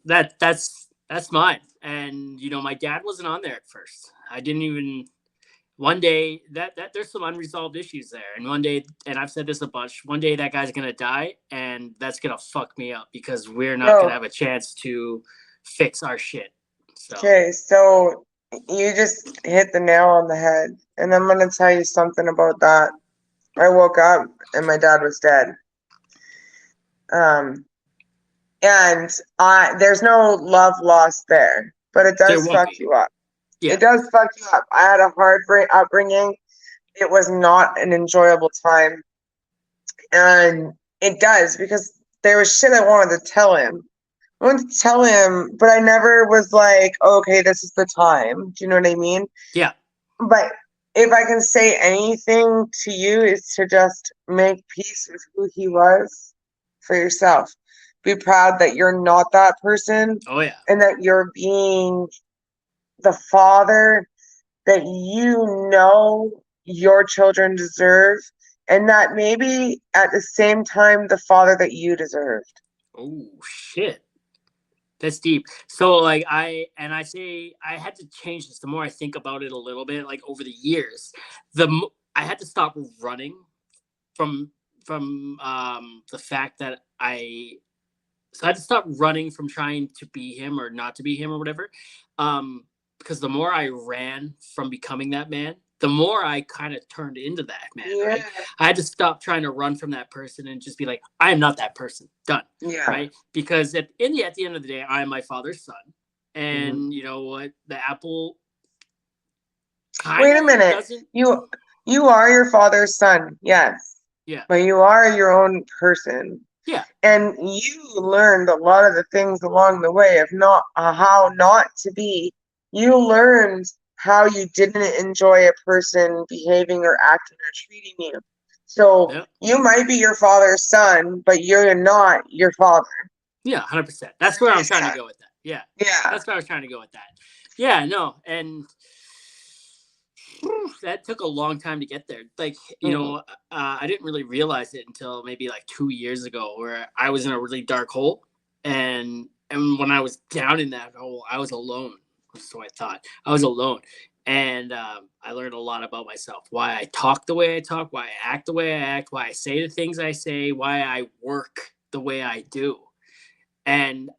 That's mine. And my dad wasn't on there at first. I didn't even. One day that there's some unresolved issues there, and one day, and I've said this a bunch, one day that guy's gonna die, and that's gonna fuck me up because we're not gonna have a chance to fix our shit. Okay, so you just hit the nail on the head, and I'm gonna tell you something about that. I woke up and my dad was dead. And there's no love lost there, but it does fuck you up. Yeah. It does fuck you up. I had a hard upbringing. It was not an enjoyable time, and it does because there was shit I wanted to tell him. I wanted to tell him, but I never was like, okay, this is the time. Do you know what I mean? Yeah. But if I can say anything to you, is to just make peace with who he was for yourself. Be proud that you're not that person. Oh, yeah. And that you're being the father that your children deserve. And that maybe at the same time, the father that you deserved. Oh, shit. That's deep. So like I say I had to change this. The more I think about it a little bit, like over the years, I had to stop running from the fact that I had to stop running from trying to be him or not to be him or whatever. Because the more I ran from becoming that man, the more I kind of turned into that man, right? I had to stop trying to run from that person and just be like, I am not that person. Done. Right? Because at the end of the day, I am my father's son. And you know what? The apple Wait a minute. Doesn't... You are your father's son, yes. Yeah. But you are your own person. Yeah. And you learned a lot of the things along the way of not how not to be. You learned how you didn't enjoy a person behaving or acting or treating you. So you might be your father's son, but you're not your father. Yeah, 100%. That's where I'm trying to go with that. Yeah. Yeah. That's where I was trying to go with that. Yeah, no. And that took a long time to get there. Like, you know, I didn't really realize it until maybe like 2 years ago, where I was in a really dark hole. And when I was down in that hole, I was alone. So I thought I was alone. And I learned a lot about myself, why I talk the way I talk, why I act the way I act, why I say the things I say, why I work the way I do. And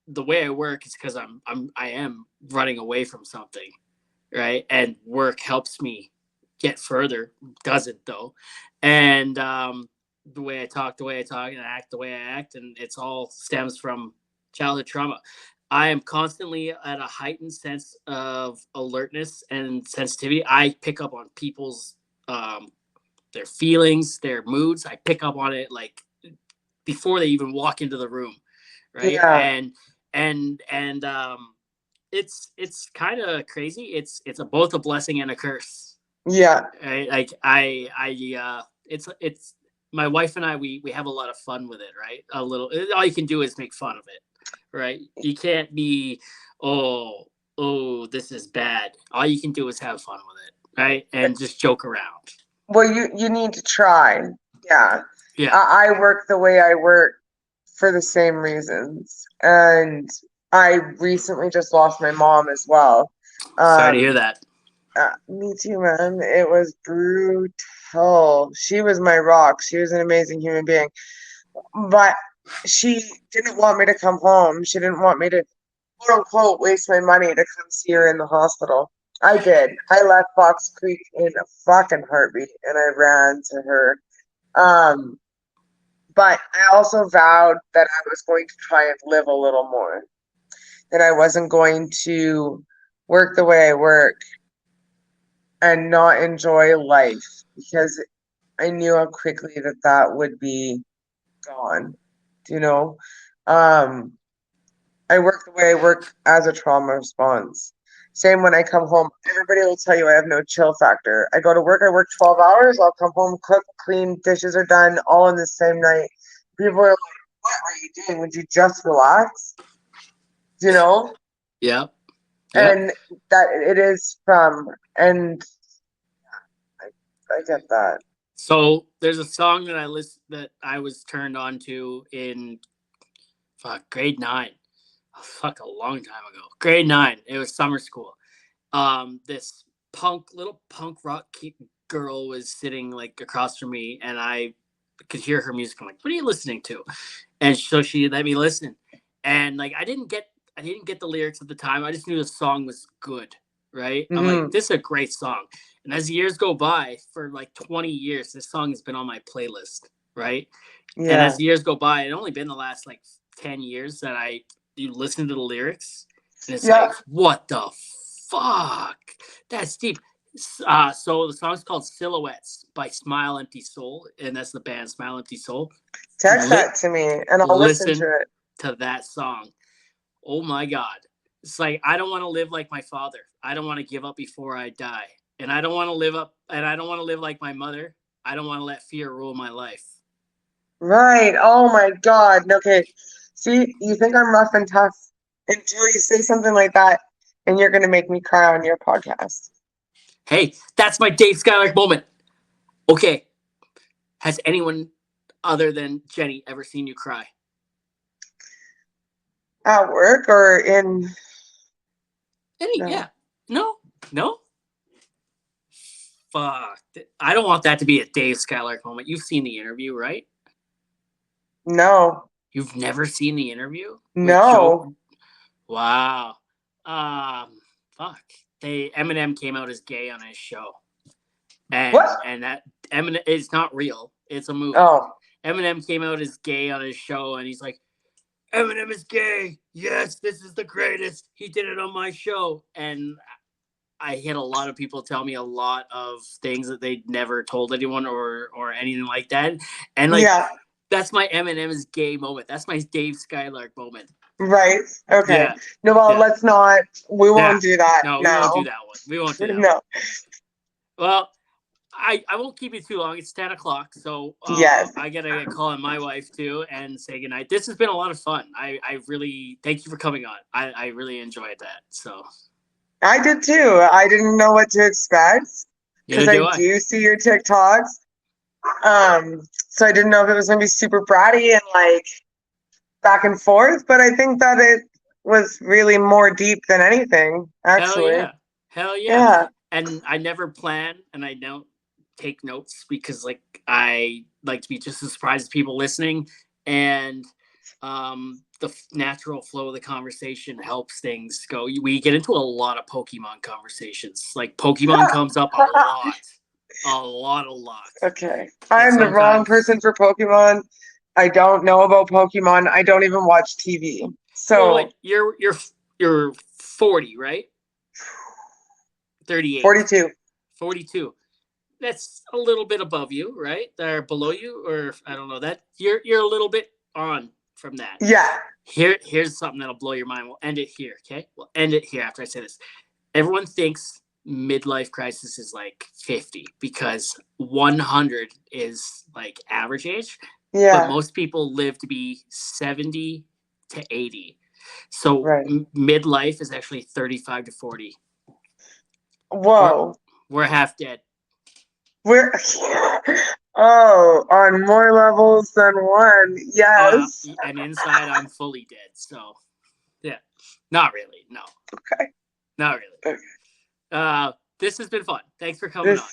the way I work is because I am running away from something, right? And work helps me get further. Doesn't though. And the way I talk, and act the way I act, and it's all stems from childhood trauma. I am constantly at a heightened sense of alertness and sensitivity. I pick up on people's their feelings, their moods. I pick up on it like before they even walk into the room, right? Yeah. And it's kind of crazy. It's both a blessing and a curse. Yeah. Right? Like it's my wife and I, we have a lot of fun with it, right? A little. All you can do is make fun of it, right? You can't be, oh, this is bad. All you can do is have fun with it, right? And just joke around. Well, you need to try. Yeah. Yeah. I work the way I work for the same reasons. And I recently just lost my mom as well. Sorry to hear that. Me too, man. It was brutal. She was my rock. She was an amazing human being. But she didn't want me to come home. She didn't want me to, quote unquote, waste my money to come see her in the hospital. I did. I left Fox Creek in a fucking heartbeat and I ran to her. But I also vowed that I was going to try and live a little more. That I wasn't going to work the way I work and not enjoy life because I knew how quickly that would be gone. You know? I work the way I work as a trauma response. Same when I come home. Everybody will tell you I have no chill factor. I go to work, I work 12 hours, I'll come home, cook, clean, dishes are done, all in the same night. People are like, what are you doing? Would you just relax? You know? Yeah. And that it is and I get that. So there's a song that I was turned on to in grade 9. A long time ago. Grade 9. It was summer school. This little punk rock girl was sitting like across from me, and I could hear her music. I'm like, what are you listening to? And so she let me listen. And like I didn't get the lyrics at the time. I just knew the song was good. Right? I'm like, this is a great song. And as years go by, for like 20 years, this song has been on my playlist. Right? Yeah. And as years go by, it only been the last like 10 years that you listen to the lyrics, and it's like, what the fuck? That's deep. So the song's called Silhouettes by Smile Empty Soul, and that's the band Smile Empty Soul. Text that to me and I'll listen to it. To that song. Oh my God. It's like, I don't want to live like my father. I don't want to give up before I die. And I don't want to live like my mother. I don't want to let fear rule my life. Right. Oh my God. Okay. See, you think I'm rough and tough until you say something like that, and you're going to make me cry on your podcast. Hey, that's my Dave Skylark moment. Okay. Has anyone other than Jenny ever seen you cry? At work or in? Yeah. No. Fuck. I don't want that to be a Dave Skylark moment. You've seen The Interview, right? No. You've never seen The Interview? No. Wow. Fuck. Eminem came out as gay on his show. And that Eminem is not real. It's a movie. Oh. Eminem came out as gay on his show, and he's like, Eminem is gay. Yes, this is the greatest. He did it on my show. And I had a lot of people tell me a lot of things that they'd never told anyone or anything like that. And like, that's my Eminem is gay moment. That's my Dave Skylark moment. Right. Okay. Yeah. No, well, let's not. We won't do that. No, we won't do that one. We won't do that one. Well, I won't keep you too long. It's 10 o'clock, so yes. I got to call on my wife, too, and say goodnight. This has been a lot of fun. I really, thank you for coming on. I really enjoyed that, so. I did, too. I didn't know what to expect, because I do see your TikToks. So I didn't know if it was going to be super bratty and, like, back and forth, but I think that it was really more deep than anything, actually. Hell yeah. And I never plan, and I don't take notes because like I like to be just as surprised as people listening, and the natural flow of the conversation helps things go. We get into a lot of Pokemon conversations. Like Pokemon comes up a lot. Okay, I'm the wrong person for Pokemon. I don't know about Pokemon. I don't even watch TV. So well, you're 40, right? 38. 42. That's a little bit above you, right? Or below you, or I don't know. That you're a little bit on from that. Yeah. Here's something that'll blow your mind. We'll end it here, okay? We'll end it here after I say this. Everyone thinks midlife crisis is like 50 because 100 is like average age. Yeah. But most people live to be 70 to 80. So midlife is actually 35 to 40. Whoa. We're half dead. We're on more levels than one. Yes. And inside I'm fully dead. So yeah. Not really. No. Okay. Not really. Okay. This has been fun. Thanks for coming on.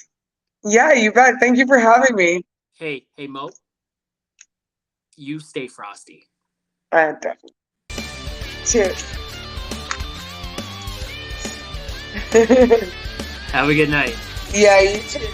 Yeah, you bet. Thank you for having me. Hey, Mo. You stay frosty. Definitely. Cheers. Have a good night. Yeah, you too.